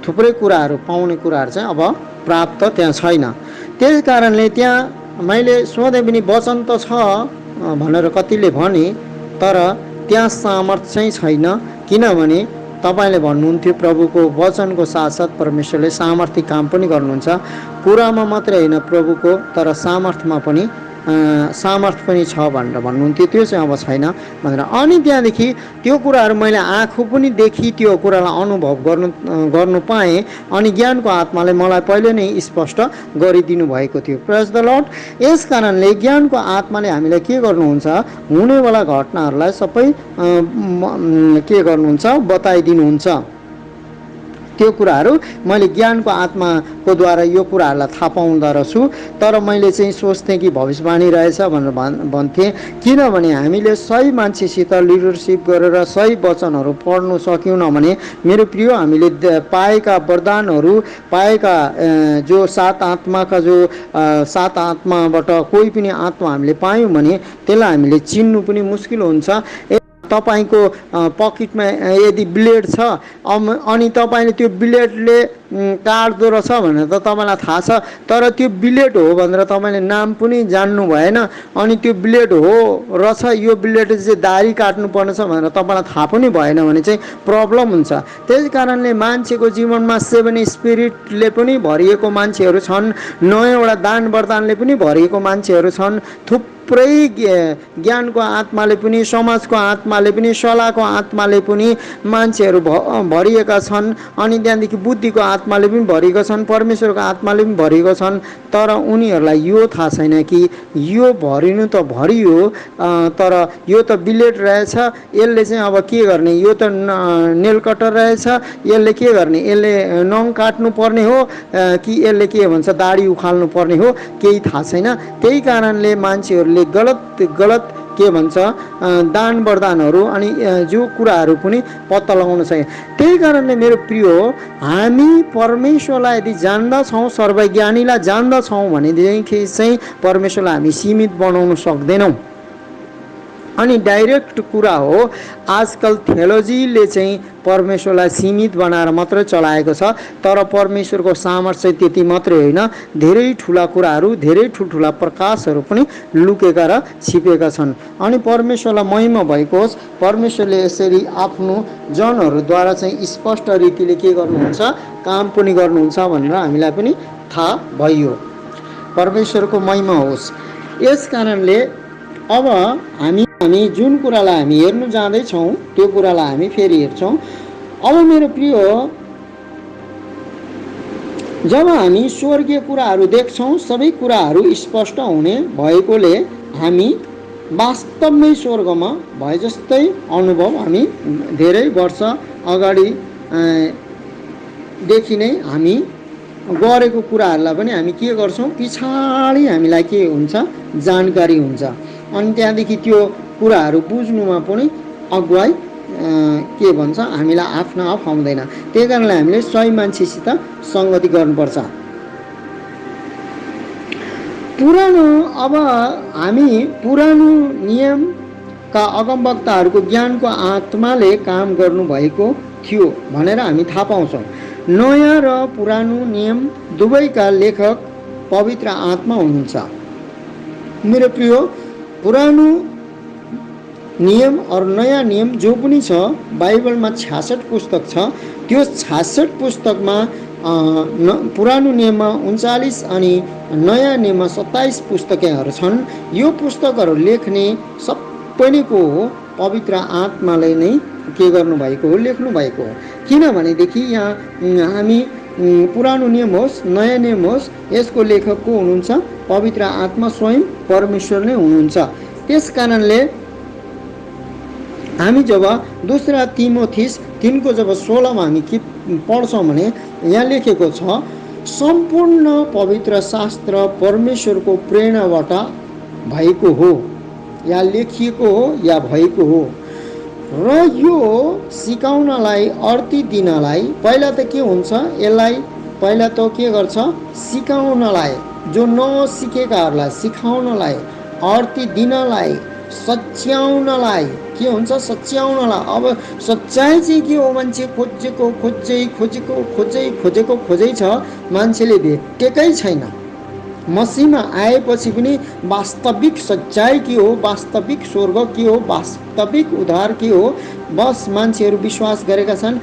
थुप्रै कुराहरू पाउने कुराहरू चाहिँ अब प्राप्त त्यहाँ छैन। त्यस कारणले त्यहाँ मैले सोधेँ पनि वचन त छ भनेर कतिले भने, तर त्यहाँ सामर्थ्य चाहिँ छैन। किनभने तपाईँले भन्नुहुन्थ्यो प्रभुको वचनको साथसाथ परमेश्वरले सामर्थ्य काम पनि गर्नुहुन्छ। कुरामा मात्रै होइन प्रभुको, तर सामर्थ्यमा पनि सामर्थ्य पनि छ भनेर भन्नुहुन्थ्यो। त्यो चाहिँ अब छैन भनेर। अनि त्यहाँदेखि त्यो कुराहरू मैले आँखु पनि देखी त्यो कुरालाई अनुभव गर्नु पाएँ। अनि ज्ञानको आत्माले मलाई पहिले नै स्पष्ट गरिदिनु भएको थियो। प्रेज द लर्ड। यस कारणले ज्ञानको आत्माले हामीलाई के गर्नुहुन्छ, हुनेवाला घटनाहरूलाई सबै के गर्नुहुन्छ, बताइदिनुहुन्छ। त्यो कुराहरू मैले ज्ञानको आत्माको द्वारा यो कुराहरूलाई थाहा पाउँदो रहेछु। तर मैले चाहिँ सोच्थेँ कि भविष्यवाणी रहेछ भनेर भन्थेँ। किनभने हामीले सही मान्छेसित लिडरसिप गरेर सही वचनहरू पढ्नु सक्यौँ भने मेरो प्रिय, हामीले पाएका वरदानहरू, पाएका जो सात आत्माका जो सात आत्माबाट कोही पनि आत्मा हामीले पायौँ भने त्यसलाई हामीले चिन्नु पनि मुस्किल हुन्छ। तपाईको पकेटमा यदि ब्लेड छ अनि तपाईले त्यो ब्लेडले काट्दो रहेछ भनेर त तपाईलाई थाहा छ, तर त्यो ब्लेड हो भनेर तपाईले नाम पनि जान्नु भएन। अनि त्यो ब्लेड हो रहेछ, यो ब्लेडले चाहिँ दाढी काट्नु पर्ने छ भनेर तपाईलाई थाहा पनि भएन भने चाहिँ प्रब्लम हुन्छ। त्यस कारणले मान्छेको जीवनमा 7 स्पिरिटले पनि भरिएको मान्छेहरू छन्, 9 वटा दान वरदानले पनि भरिएको मान्छेहरू छन्, थुप्रै ज्ञानको आत्माले पनि, समाजको आत्माले पनि, सल्लाहको आत्माले पनि मान्छेहरू भरिएका छन्। अनि त्यहाँदेखि बुद्धिको आत्माले पनि भरिएका छन्, परमेश्वरको आत्माले पनि भरिएका छन्। तर उनीहरूलाई यो थाहा छैन कि यो भरिनु त भरियो, तर यो त ब्लेड रहेछ, यसले चाहिँ अब के गर्ने, यो त नेल कटर रहेछ, यसले के गर्ने, यसले नङ काट्नु पर्ने हो कि यसले के भन्छ दाढी उखाल्नु पर्ने हो, केही थाहा छैन। त्यही कारणले मान्छेहरूले गलत के भन्छ दान वरदानहरू अनि जो कुराहरू पनि पत्ता लगाउन सके। त्यही कारणले मेरो प्रिय, हामी परमेश्वरलाई यदि जान्दछौँ, सर्वज्ञानीलाई जान्दछौँ भनेदेखि चाहिँ परमेश्वरलाई हामी सीमित बनाउन सक्दैनौँ। अनि डाइरेक्ट कुरा हो, आजकल थियोलोजीले चाहिँ परमेश्वरलाई सीमित बनाएर मात्रै चलाएको छ। तर परमेश्वरको सामर्थ्य त्यति मात्रै होइन, धेरै ठुला कुराहरू, धेरै ठुल्ठुला प्रकाशहरू पनि लुकेका र छिपेका छन्। अनि परमेश्वरलाई महिमा भएको होस्। परमेश्वरले यसरी आफ्नो जनहरूद्वारा चाहिँ स्पष्ट रीतिले के गर्नुहुन्छ, काम पनि गर्नुहुन्छ भनेर हामीलाई पनि थाहा भयो। परमेश्वरको महिमा होस्। यस कारणले अब हामी जुन कुरालाई हामी हेर्नु जाँदैछौँ त्यो कुरालाई हामी फेरि हेर्छौँ। अब मेरो प्रिय, जब हामी स्वर्गीय कुराहरू देख्छौँ, सबै कुराहरू स्पष्ट हुने भएकोले हामी वास्तवमै स्वर्गमा भए जस्तै अनुभव हामी धेरै वर्ष अगाडि देखि नै हामी गरेको कुराहरूलाई पनि हामी के गर्छौँ, पछाडि हामीलाई के हुन्छ, जानकारी हुन्छ। अनि त्यहाँदेखि त्यो कुराहरू बुझ्नुमा पनि अगुवाई के भन्छ हामीलाई आफ्नो आप आउँदैन। त्यही कारणले हामीले सही मान्छेसित सङ्गति गर्नुपर्छ। पुरानो अब हामी पुरानो नियमका अगमवक्ताहरूको ज्ञानको आत्माले काम गर्नुभएको थियो भनेर हामी थाहा पाउँछौँ। नयाँ र पुरानो नियम दुवैका लेखक पवित्र आत्मा हुनुहुन्छ। मेरो प्रिय, पुरानो नियम और नयाँ नियम जो पनि छ, बाइबलमा 66 पुस्तक छ। त्यो 66 पुस्तकमा पुरानो नियममा 39 अनि नयाँ नियममा 27 पुस्तकहरू छन्। यो पुस्तकहरू लेख्ने सबै नै को हो? पवित्र आत्माले नै के गर्नुभएको हो? लेख्नुभएको हो। किनभनेदेखि यहाँ हामी पुरानो नियम होस् नयाँ नियम होस्, यसको लेखक को हुनुहुन्छ? पवित्र आत्मा स्वयं परमेश्वर नै हुनुहुन्छ। त्यस कारणले हामी जब दूसरा तिमोथीस 3 को जब 16 में हामी के पढ्छौँ भने यहाँ लेखेको छ, सम्पूर्ण पवित्र शास्त्र परमेश्वर को प्रेरणाबाट भएको हो, या लेखिएको हो या भएको हो, र यो सिकाउनलाई अर्ती दिनलाई, पहिला त के हुन्छ यसलाई, पहिला त के गर्छ? सिकाउनलाई, जो नसिकेकाहरूलाई सिकाउनलाई, अर्ती दिनलाई, सच्याउनलाई, के हुन्छ? सच्याउनलाई। अब सच्चाइ चाहिँ के हो? मान्छे खोजेको छ, मान्छेले भेटेकै छैन। मसीहमा आएपछि पनि वास्तविक सच्चाइ के हो? वास्तविक स्वर्ग के हो? वास्तविक उद्धार के हो? बस मान्छेहरू विश्वास गरेका छन्।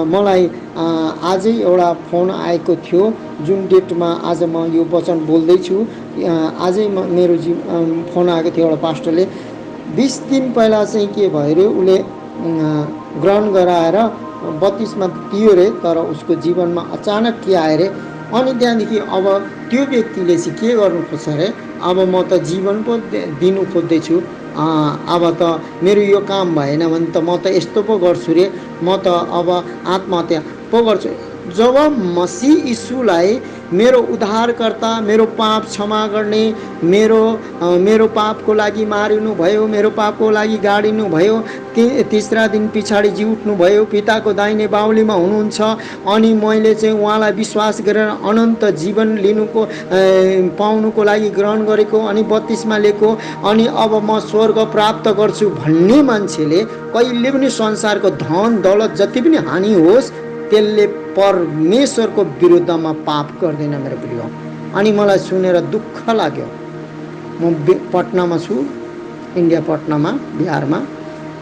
मलाई आजै एउटा फोन आएको थियो, जुन डेटमा आज म यो वचन बोल्दैछु, आजै मेरो फोन आएको थियो एउटा पास्टरले। 20 दिन पहिला चाहिँ के भयो रे, उसले ग्रहण गराएर बत्तिसमा दियो रे, तर उसको जीवनमा अचानक के आयो रे। अनि त्यहाँदेखि अब त्यो व्यक्तिले चाहिँ के गर्नु खोज्छ रे? अब म त जीवन पो दिनु खोज्दैछु, अब त मेरो यो काम भएन भने त म त यस्तो पो गर्छु रे, म त अब आत्महत्या पो गर्छु। जब मसीह यीशुलाई मेरो उद्धारकर्ता, मेरो पाप क्षमा गर्ने, मेरो पापको लागि मारिनु भयो, मेरो पापको लागि गाडिनु भयो, तीसरा दिन पछाडि जी उठ्नु भयो, पिताको दाहिने बाहुलीमा हुनुहुन्छ, अनि मैले चाहिँ उहाँलाई विश्वास गरेर अनन्त जीवन लिनुको पाउनुको लागि ग्रहण गरेको, अनि बत्तिसमा लिएको, अनि अब म स्वर्ग प्राप्त गर्छु भन्ने मान्छेले कहिले पनि संसारको धन दौलत जति पनि हानि होस् त्यसले परमेश्वरको विरुद्धमा पाप गर्दैन मेरो प्रिय। अनि मलाई सुनेर दुःख लाग्यो। म पटनामा छु, इन्डिया पटनामा, बिहारमा।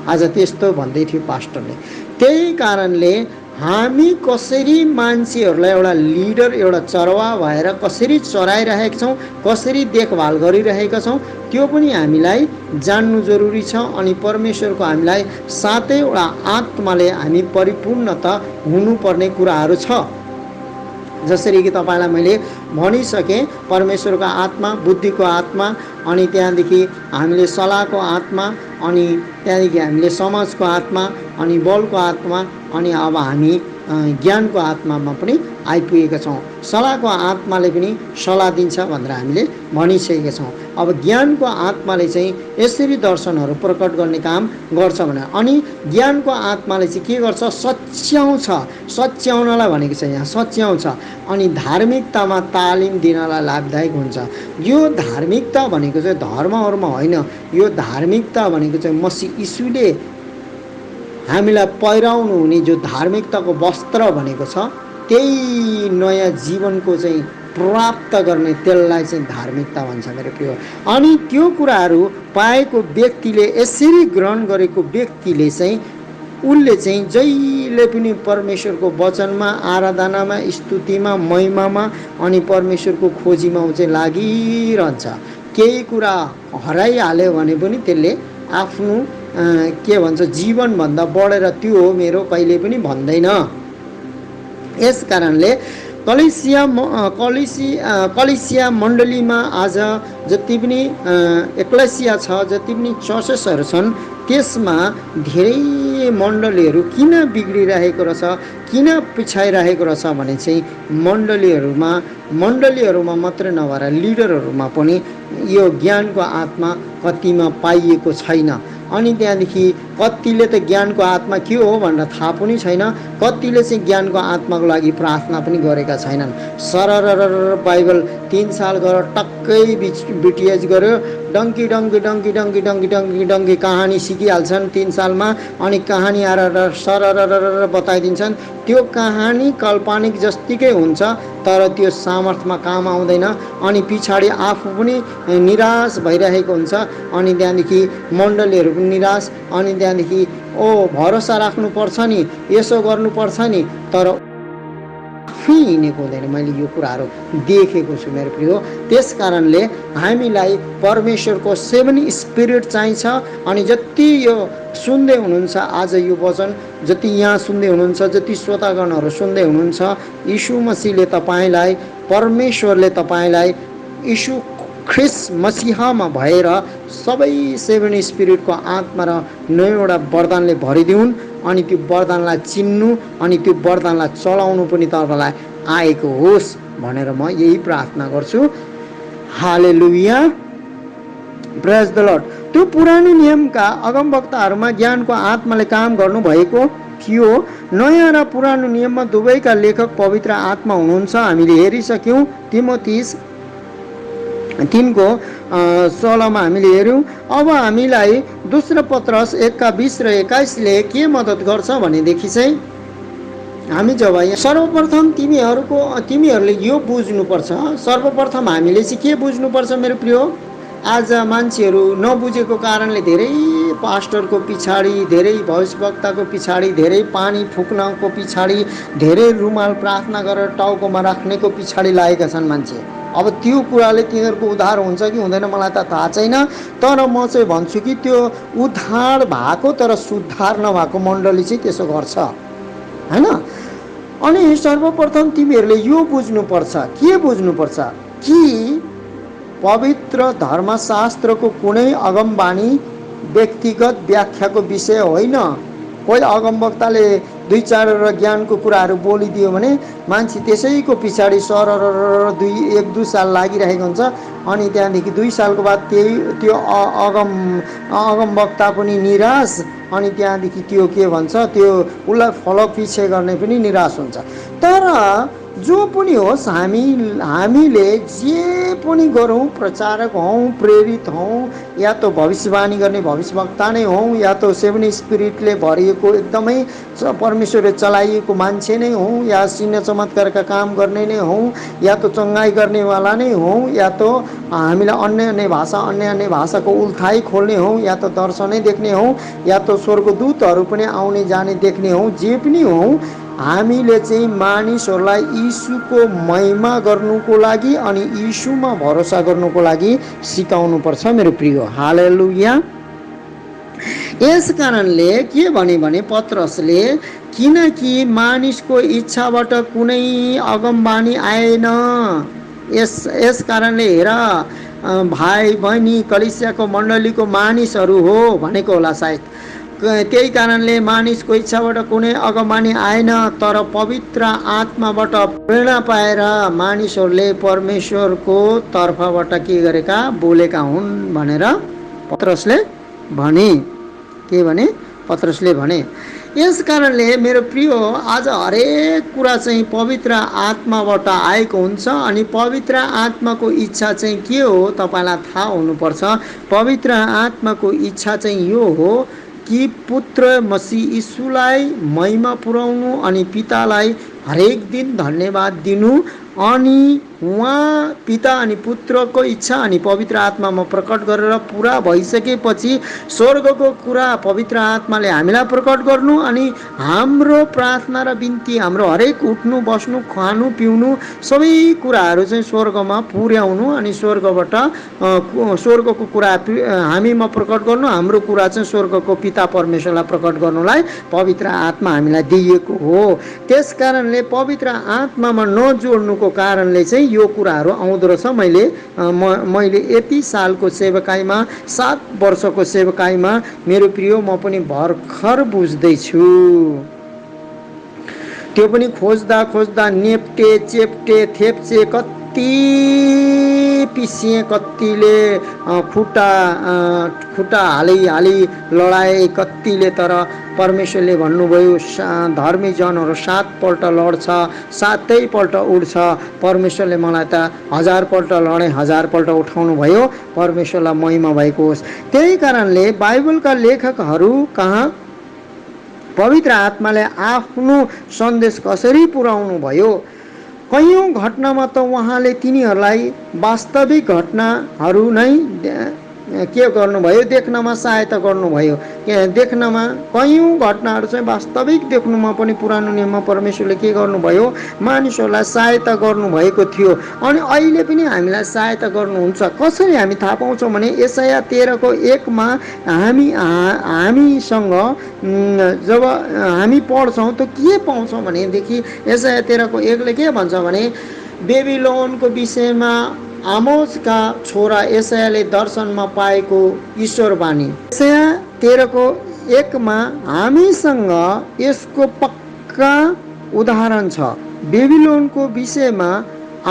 आज त्यस्तो भन्दै थियो पास्टरले। त्यही कारणले हामी कसरी मान्छेहरूलाई एउटा लिडर, एउटा चरवाह भएर कसरी चराइरहेका छौँ, कसरी देखभाल गरिरहेका छौँ, त्यो पनि हामीलाई जान्नु जरुरी छ। अनि परमेश्वरको हामीलाई साथै एउटा आत्माले हामी परिपूर्णता हुनुपर्ने कुराहरू छ। जसरी कि तपाईँलाई मैले भनिसकेँ, परमेश्वरको आत्मा, बुद्धिको आत्मा, अनि त्यहाँदेखि हामीले सल्लाहको आत्मा, अनि त्यहाँदेखि हामीले समाजको आत्मा, अनि बलको आत्मा, अनि अब हामी ज्ञानको आत्मामा पनि आइपुगेका छौँ। सल्लाहको आत्माले पनि सल्लाह दिन्छ भनेर हामीले भनिसकेका छौँ। अब ज्ञानको आत्माले चाहिँ यसरी दर्शनहरू प्रकट गर्ने काम गर्छ भने, अनि ज्ञानको आत्माले चाहिँ के गर्छ? सच्याउँछ। सच्याउनलाई भनेको छ यहाँ, सच्याउँछ। अनि धार्मिकतामा तालिम दिनलाई लाभदायक हुन्छ। यो धार्मिकता भनेको चाहिँ धर्महरूमा होइन, यो धार्मिकता भनेको चाहिँ मसीह यीशुले हामीलाई पहिराउनु हुने जो धार्मिकताको वस्त्र भनेको छ, त्यही नयाँ जीवनको चाहिँ प्राप्त गर्ने त्यसलाई चाहिँ धार्मिकता भन्छ मेरो प्रिय। अनि त्यो कुराहरू पाएको व्यक्तिले, यसरी ग्रहण गरेको व्यक्तिले चाहिँ उसले चाहिँ जहिले पनि परमेश्वरको वचनमा, आराधनामा, स्तुतिमा, महिमामा, अनि परमेश्वरको खोजीमा चाहिँ लागिरहन्छ। केही कुरा हराइहाल्यो भने पनि त्यसले आफ्नो के भन्छ जीवनभन्दा बढेर त्यो हो मेरो कहिले पनि भन्दैन। यस कारणले कलिसिया मण्डलीमा आज जति पनि एक्लेसिया छ, जति पनि चर्चेसहरू छन्, त्यसमा धेरै मण्डलीहरू किन बिग्रिरहेको रहेछ, किन पिछाइरहेको रहेछ भने चाहिँ मण्डलीहरूमा मात्रै नभएर लिडरहरूमा पनि यो ज्ञानको आत्मा कतिमा पाइएको छैन। अनि त्यहाँदेखि कतिले त ज्ञानको आत्मा के हो भनेर थाहा पनि छैन, कतिले चाहिँ ज्ञानको आत्माको लागि प्रार्थना पनि गरेका छैनन्। सरर बाइबल 3 साल गरेर टक्कै बिटिएच गर्यो, donkey donkey donkey donkey donkey donkey donkey कहानी सिकिहाल्छन् 3 सालमा। अनि कहानी आएर सरर बताइदिन्छन्। त्यो कहानी काल्पनिक जस्तिकै हुन्छ, तर त्यो सामर्थ्यमा काम आउँदैन। अनि पछाडि आफू पनि निराश भइरहेको हुन्छ। अनि त्यहाँदेखि मण्डलीहरू पनि निराश। अनि त्यहाँदेखि भरोसा राख्नुपर्छ नि, यसो गर्नुपर्छ नि, तर आफै हिँडेको हुँदैन। मैले यो कुराहरू देखेको छु मेरो प्रिय। त्यस कारणले हामीलाई परमेश्वरको 7 स्पिरिट चाहिन्छ। अनि जति यो सुन्दै हुनुहुन्छ आज यो वचन, जति यहाँ सुन्दै हुनुहुन्छ, जति श्रोतागणहरू सुन्दै हुनुहुन्छ, यीशु मसीहले तपाईँलाई, परमेश्वरले तपाईँलाई यीशु ख्रिस्ट मसीहमा भएर सबै 7 स्पिरिटको आत्मा र 9वटा वरदानले भरिदिउन्। अनि त्यो वरदानलाई चिन्नु अनि त्यो वरदानलाई चलाउनु पनि तपाईँलाई आएको होस् भनेर म यही प्रार्थना गर्छु। हालेलुया, प्रेज द लर्ड। त्यो पुरानो नियमका अगमवक्ताहरूमा ज्ञानको आत्माले काम गर्नुभएको थियो। नयाँ र पुरानो नियममा दुवैका लेखक पवित्र आत्मा हुनुहुन्छ, हामीले हेरिसक्यौँ। तिमोथी 3:16 हामीले हेऱ्यौँ। अब हामीलाई दोस्रो पत्रस 1:20 र 21ले के मद्दत गर्छ भनेदेखि चाहिँ हामी जब सर्वप्रथम तिमीहरूले यो बुझ्नुपर्छ। सर्वप्रथम हामीले चाहिँ के बुझ्नुपर्छ मेरो प्रिय? आज मान्छेहरू नबुझेको कारणले धेरै पास्टरको पछाडि, धेरै भविष्यवक्ताको पछाडि, धेरै पानी फुक्नको पछाडि, धेरै रुमाल प्रार्थना गरेर टाउकोमा राख्नेको पछाडि लागेका छन् मान्छे। अब त्यो कुराले तिनीहरूको उद्धार हुन्छ कि हुँदैन मलाई त थाहा छैन, तर म चाहिँ भन्छु कि त्यो उद्धार भएको तर सुधार नभएको मण्डली चाहिँ त्यसो गर्छ, हैन? अनि सर्वप्रथम तिमीहरूले यो बुझ्नुपर्छ। के बुझ्नुपर्छ? कि पवित्र धर्मशास्त्रको कुनै अगमबाणी व्यक्तिगत व्याख्याको विषय होइन। कोही अगमवक्ताले 2-4 ज्ञानको कुराहरू बोलिदियो भने मान्छे त्यसैको पछाडि सरर 1-2 साल लागिरहेको हुन्छ। अनि त्यहाँदेखि 2 सालको बाद त्यो अगमवक्ता पनि निराश। अनि त्यहाँदेखि त्यो के भन्छ, त्यो उसलाई फलो पछि गर्ने पनि निराश हुन्छ। तर जो पनि होस्, हामीले जे पनि गरौँ, प्रचारक हौँ, प्रेरित हौँ, या त भविष्यवाणी गर्ने भविष्यवक्ता नै हौँ, या त 7 स्पिरिटले भरिएको एकदमै परमेश्वरले चलाइएको मान्छे नै हौँ, या चिन्ह चमत्कारका काम गर्ने नै हौँ, या त चङ्गाई गर्नेवाला नै हौँ, या त हामीलाई अन्य भाषाको उल्थाइ खोल्ने हौँ, या त दर्शनै देख्ने हौँ, या त स्वर्गदूतहरू पनि आउने जाने देख्ने हौँ, जे पनि हौँ, हामीले चाहिँ मानिसहरूलाई यीशुको महिमा गर्नुको लागि अनि यीशुमा भरोसा गर्नुको लागि सिकाउनुपर्छ मेरो प्रिय। हालेलुया। यस कारणले के भने पत्रसले, किनकि मानिसको इच्छाबाट कुनै अगमबाणी आएन। यस कारणले हेर भाइ बहिनी कलिसियाको मण्डलीको मानिसहरू हो भनेको होला सायद। त्यही कारणले मानिसको इच्छाबाट कुनै अगमबाणी आएन, तर पवित्र आत्माबाट प्रेरणा पाएर मानिसहरूले परमेश्वरको तर्फबाट के गरेका, बोलेका हुन् भनेर पत्रसले भने। के भने? पत्रसले भने। यस कारणले मेरो प्रिय, आज हरेक कुरा चाहिँ पवित्र आत्माबाट आएको हुन्छ। अनि पवित्र आत्माको इच्छा चाहिँ के हो तपाईँलाई थाहा हुनुपर्छ। पवित्र आत्माको इच्छा चाहिँ यो हो कि पुत्र मसीह यीशुलाई महिमा पुर्याउनु अनि पितालाई हरेक दिन धन्यवाद दिनु अनि उहाँ पिता अनि पुत्रको इच्छा अनि पवित्र आत्मामा प्रकट गरेर पुरा भइसकेपछि स्वर्गको कुरा पवित्र आत्माले हामीलाई प्रकट गर्नु अनि हाम्रो प्रार्थना र बिन्ती, हाम्रो हरेक उठ्नु बस्नु खानु पिउनु सबै कुराहरू चाहिँ स्वर्गमा पुर्याउनु अनि स्वर्गबाट स्वर्गको कुरा हामीमा प्रकट गर्नु, हाम्रो कुरा चाहिँ स्वर्गको पिता परमेश्वरलाई प्रकट गर्नुलाई पवित्र आत्मा हामीलाई दिएको हो। त्यस कारणले पवित्र आत्मामा नजोड्नुको कारणले चाहिँ यो कुराहरू आउँदो रहेछ। मैले यति सालको सेवकाईमा 7 वर्षको सेवकाईमा मेरो प्रिय म पनि भर्खर बुझ्दैछु। त्यो पनि खोज्दा खोज्दा नेप्टे चेप्टे थेप्चे कति पिसिए, कतिले खुट्टा हाली लडाए, कतिले तर परमेश्वरले भन्नुभयो धर्मी जनहरू 7 पल्ट लड्छ 7 पल्ट उठ्छ। परमेश्वरले मलाई त 1000 पल्ट लडे 1000 पल्ट उठाउनु भयो। परमेश्वरलाई महिमा भएको होस्। त्यही कारणले बाइबलका लेखकहरू कहाँ पवित्र आत्माले आफ्नो सन्देश कसरी पुर्याउनु भयो, कयौं घटनामा त उहाँले तिनीहरूलाई वास्तविक घटनाहरू नै के गर्नुभयो, देख्नमा सहायता गर्नुभयो। देख्नमा कयौं घटनाहरू चाहिँ वास्तविक देख्नुमा पनि पुरानो नियममा परमेश्वरले के गर्नुभयो, मानिसहरूलाई सहायता गर्नुभएको थियो। अनि अहिले पनि हामीलाई सहायता गर्नुहुन्छ। कसरी हामी थाहा पाउँछौँ भने यशाया 13:1 हामीसँग जब हामी पढ्छौँ त के पाउँछौँ भनेदेखि यशाया 13:1 के भन्छ भने बेबिलोनको विषयमा आमोजका छोरा यशायाले दर्शनमा पाएको ईश्वरवाणी। यशाया 13:1 हामीसँग यसको पक्का उदाहरण छ। बेबिलोनको विषयमा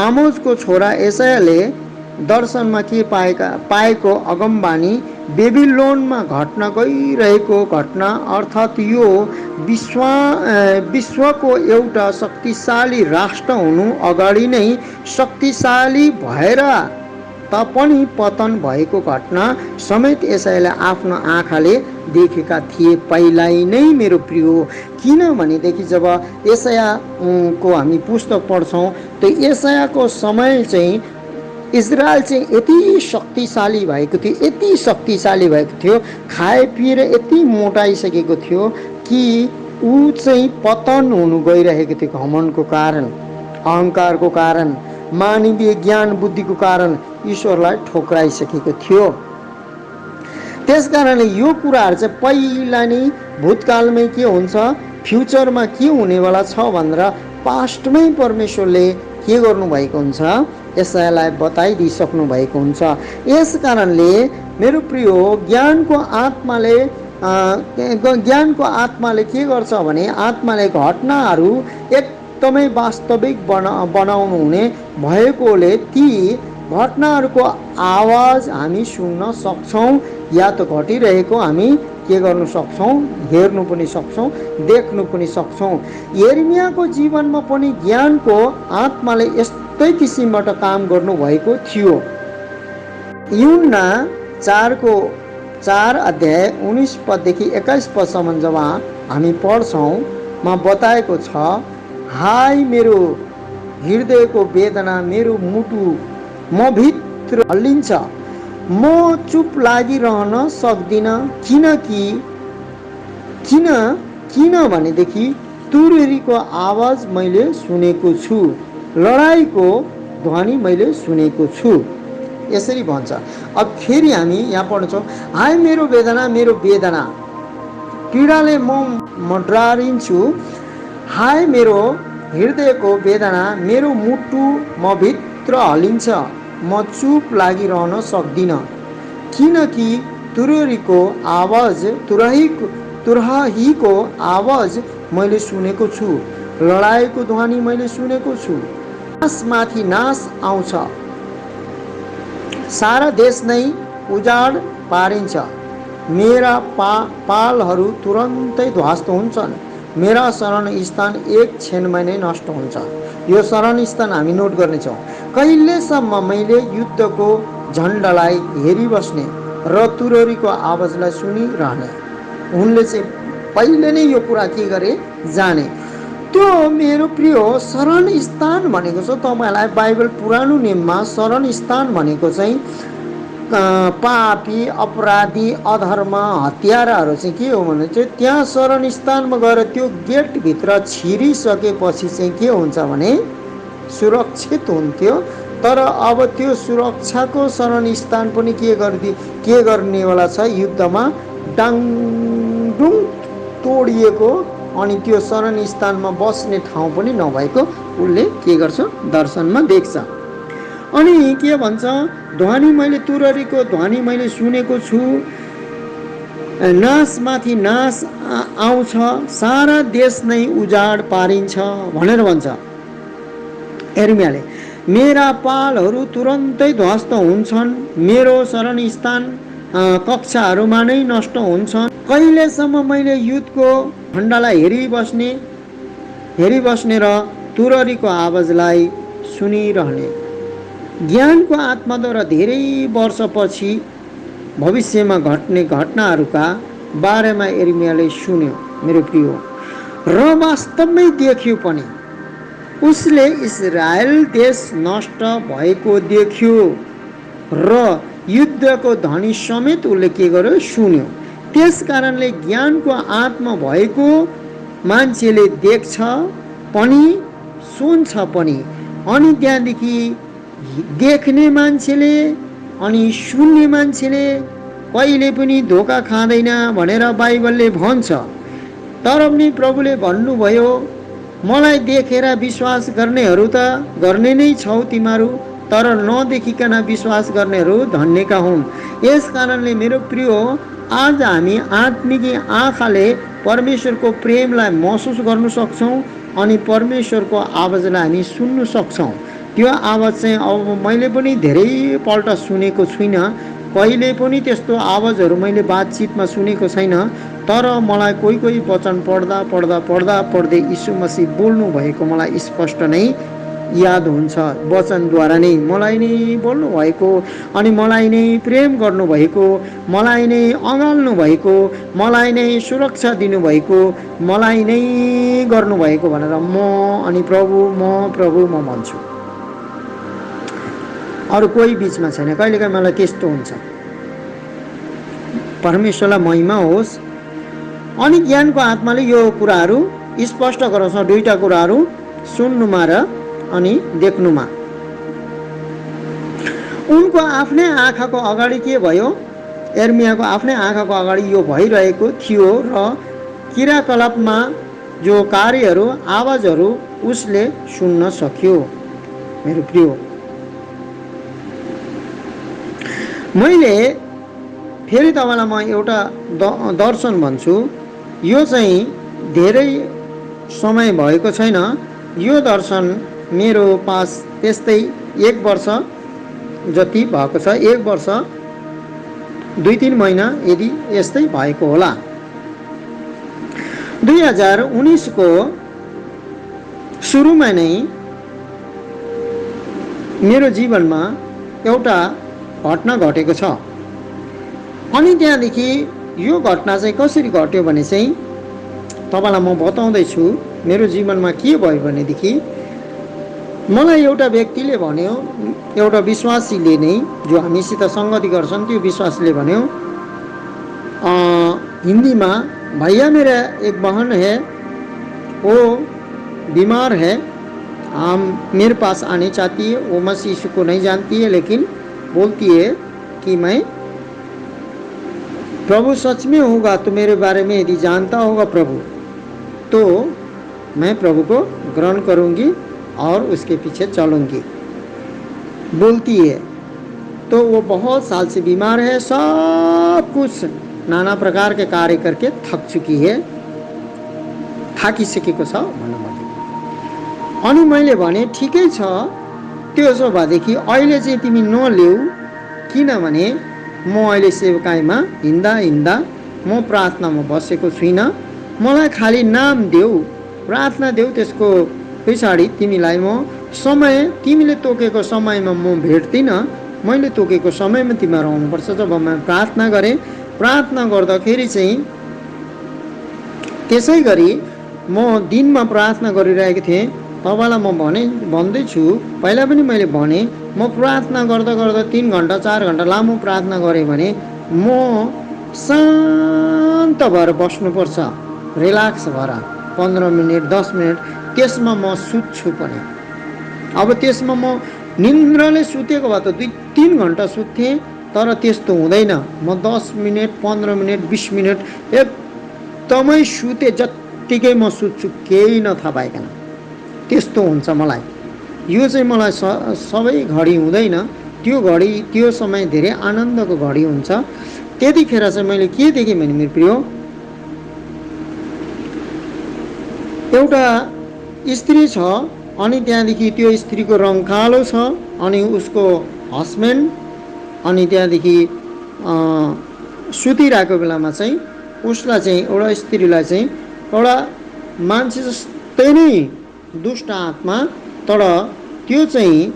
आमोजको छोरा यशायाले दर्शनमा के पाएको अगमबानी, बेबिलोनमा घट्न गइरहेको घटना अर्थात् यो विश्वको एउटा शक्तिशाली राष्ट्र हुनु अगाडि नै शक्तिशाली भएर पनि पतन भएको घटना समेत यशायाले आफ्नो आँखाले देखेका थिए पहिल्यै नै मेरो प्रिय। किनभनेदेखि जब यशायाको हामी पुस्तक पढ्छौँ त यशायाको समय चाहिँ इजरायल चाहिँ यति शक्तिशाली भएको थियो, यति शक्तिशाली भएको थियो, खाए पिएर यति मोटाइसकेको थियो कि ऊ चाहिँ पतन हुनु गइरहेको थियो। घमण्डको कारण, अहङ्कारको कारण, मानवीय ज्ञान बुद्धिको कारण ईश्वरलाई ठोक्राइसकेको थियो। त्यसकारणले यो कुराहरू चाहिँ पहिला नै भूतकालमै के हुन्छ, फ्युचरमा के हुनेवाला छ भनेर पास्टमै परमेश्वरले के गर्नुभएको हुन्छ, यशायालाई बताइदिइसक्नु भएको हुन्छ। यस कारणले मेरो प्रिय ज्ञानको आत्माले के गर्छ भने आत्माले घटनाहरू एकदमै वास्तविक बनाउनु हुने भएकोले ती घटनाहरूको आवाज हामी सुन्न सक्छौँ या त घटिरहेको हामी के गर्न सक्छौँ, हेर्नु पनि सक्छौँ, देख्नु पनि सक्छौँ। यिर्मियाको जीवनमा पनि ज्ञानको आत्माले यस्तै किसिमबाट काम गर्नुभएको थियो। यूहन्ना 4:19-21 जब हामी पढ्छौँ मा बताएको छ, हाय मेरो हृदयको वेदना, मेरो मुटु म भित्र हल्लिन्छ, म चुप लागिरहन सक्दिनँ, किनभनेदेखि तुरहीको आवाज मैले सुनेको छु, लडाईँको ध्वनि मैले सुनेको छु। यसरी भन्छ। अब फेरि हामी यहाँ पढ्छौँ, हाय मेरो वेदना, पीडाले म डराइन्छु, हाय मेरो हृदयको वेदना, मेरो मुटु म भित्र हल्लिन्छ, म चुप लागिरहन सक्दिनँ, किनकि तुरहीको आवाज मैले सुनेको छु, लडाईँको ध्वनि मैले सुनेको छु। नासमाथि नास आउँछ, सारा देश नै उजाड पारिन्छ, मेरा पालहरू तुरन्तै ध्वस्त हुन्छन्, मेरा शरण स्थान एक क्षणमा नै नष्ट हुन्छ। यो शरण स्थान हामी नोट गर्नेछौँ। कहिलेसम्म मैले युद्धको झन्डालाई हेरिबस्ने र तुरहीको आवाजलाई सुनिरहने। उनले चाहिँ पहिले नै यो कुरा के गरे जाने। त्यो मेरो प्रिय शरण स्थान भनेको छ तपाईँलाई बाइबल पुरानो नियममा शरण स्थान भनेको चाहिँ पापी अपराधी अधर्म हत्याराहरू चाहिँ के हो भने चाहिँ त्यहाँ शरण स्थानमा गएर त्यो गेटभित्र छिरिसकेपछि चाहिँ के हुन्छ भने सुरक्षित हुन्थ्यो। तर अब त्यो सुरक्षाको शरण स्थान पनि के गर्नेवाला छ, युद्धमा डाङडुङ तोडिएको अनि त्यो शरण स्थानमा बस्ने ठाउँ पनि नभएको उसले के गर्छ, दर्शनमा देख्छ। अनि के भन्छ, ध्वनि मैले तुररीको ध्वनि मैले सुनेको छु, नाशमाथि नाश आउँछ, सारा देश नै उजाड पारिन्छ भनेर भन्छ यिर्मयाले। मेरा पालहरू तुरन्तै ध्वस्त हुन्छन्, मेरो शरण स्थान कक्षाहरूमा नै नष्ट हुन्छन्। कहिलेसम्म मैले युद्धको खण्डलाई हेरिबस्ने र तुररीको आवाजलाई सुनिरहने। ज्ञानको आत्माद्वारा धेरै वर्षपछि भविष्यमा घट्ने घटनाहरूका बारेमा यिर्मयाले सुन्यो मेरो प्रिय, र वास्तवमै देख्यो पनि। उसले इस्रायल देश नष्ट भएको देख्यो र युद्धको ध्वनि समेत उसले के गर्यो, सुन्यो। त्यस कारणले ज्ञानको आत्मा भएको मान्छेले देख्छ पनि सुन्छ पनि। अनि त्यहाँदेखि देख्ने मान्छेले अनि सुन्ने मान्छेले कहिले पनि धोका खाँदैन भनेर बाइबलले भन्छ। तर पनि प्रभुले भन्नुभयो, मलाई देखेर विश्वास गर्नेहरू त गर्ने नै छौ तिमीहरू, तर नदेखिकन विश्वास गर्नेहरू धन्यका हुन्। यस कारणले मेरो प्रिय, आज हामी आत्मिक आँखाले परमेश्वरको प्रेमलाई महसुस गर्न सक्छौँ अनि परमेश्वरको आवाजलाई हामी सुन्न सक्छौँ। त्यो आवाज चाहिँ अब मैले पनि धेरैपल्ट सुनेको छुइनँ, कहिले पनि त्यस्तो आवाजहरू मैले बातचितमा सुनेको छैन। तर मलाई कोही वचन पढ्दै यीशु मसीह बोल्नु भएको मलाई स्पष्ट नै याद हुन्छ। वचनद्वारा नै मलाई नै बोल्नु भएको अनि मलाई नै प्रेम गर्नुभएको, मलाई नै अँगाल्नु भएको, मलाई नै सुरक्षा दिनुभएको, मलाई नै गर्नुभएको भनेर म प्रभु म भन्छु। अरू कोही बिचमा छैन। कहिलेकाहीँ मलाई त्यस्तो हुन्छ। परमेश्वरलाई महिमा होस्। अनि ज्ञानको आत्माले यो कुराहरू स्पष्ट गराउँछ, दुईटा कुराहरू सुन्नुमा र अनि देख्नुमा। उनको आफ्नै आँखाको अगाडि के भयो, यिर्मयाको आफ्नै आँखाको अगाडि यो भइरहेको थियो र क्रियाकलापमा जो कार्यहरू आवाजहरू उसले सुन्न सक्यो मेरो प्रिय। मैले फेरि तपाईँलाई म एउटा दर्शन भन्छु। यो चाहिँ धेरै समय भएको छैन। यो दर्शन मेरो पास त्यस्तै 1 वर्ष जति भएको छ, 1 वर्ष 2-3 महिना यदि यस्तै भएको होला। 2019 को सुरुमा नै मेरो जीवनमा एउटा घटना घटेको छ। अनि त्यहाँदेखि यो घटना चाहिँ कसरी घट्यो भने चाहिँ तपाईँलाई म बताउँदैछु। मेरो जीवनमा के भयो भनेदेखि मलाई एउटा व्यक्तिले भन्यो, एउटा विश्वासीले नै जो हामीसित सङ्गति गर्छन् त्यो विश्वासीले भन्यो हिंदी में, भैया मेरा एक बहन है, वो बीमार है, मेरे पास आने चाहती है। वो मसीह यीशु को नहीं जानती है, लेकिन बोलती है कि मैं प्रभु सच में होगा तो मेरे बारे में यदि जानता होगा प्रभु, तो मैं प्रभु को ग्रहण करूंगी और उसके पीछे चलूंगी, बोलती है। तो वो बहुत साल से बीमार है, सब कुछ नाना प्रकार के कार्य करके थक चुकी है, थाकिसकेको छ भन्नुभयो। अनि मैले भने ठिकै छ, त्यसो भएदेखि अहिले चाहिँ तिमी नलेऊ, किनभने म अहिले सेवकाईमा हिँड्दा हिँड्दा म प्रार्थनामा बसेको छुइनँ। मलाई खाली नाम देऊ, प्रार्थना देऊ, त्यसको पछाडि तिमीलाई म समय, तिमीले तोकेको समयमा म भेट्दिनँ, मैले तोकेको समयमा तिमीहरू आउनुपर्छ। जब म प्रार्थना गरेँ, प्रार्थना गर्दाखेरि चाहिँ त्यसै गरी म दिनमा प्रार्थना गरिरहेको थिएँ। तपाईँलाई म भन्दैछु, पहिला पनि मैले भने, म प्रार्थना गर्दा गर्दा 3 घन्टा 4 घन्टा लामो प्रार्थना गरेँ भने म शान्त भएर बस्नुपर्छ, रिल्याक्स भएर 15 मिनट 10 मिनट, त्यसमा म सुत्छु पनि। अब त्यसमा म निन्द्राले सुतेको भए त 2-3 घन्टा सुत्थेँ, तर त्यस्तो हुँदैन। म 10 मिनट 15 मिनट 20 मिनट एकदमै सुते जत्तिकै म सुत्छु, केही नथाहा पाइकन। त्यस्तो हुन्छ मलाई। यो चाहिँ मलाई सबै घडी हुँदैन, त्यो घडी त्यो समय धेरै आनन्दको घडी हुन्छ। त्यतिखेर चाहिँ मैले के देखेँ भने मेरो प्रिय, एउटा स्त्री छ, अनि त्यहाँदेखि त्यो स्त्रीको रङ कालो छ, अनि उसको हस्बेन्ड, अनि त्यहाँदेखि सुतिरहेको बेलामा चाहिँ उसलाई चाहिँ, एउटा स्त्रीलाई चाहिँ एउटा मान्छे जस्तै नै दुष्ट आत्मा, तर त्यो चाहिँ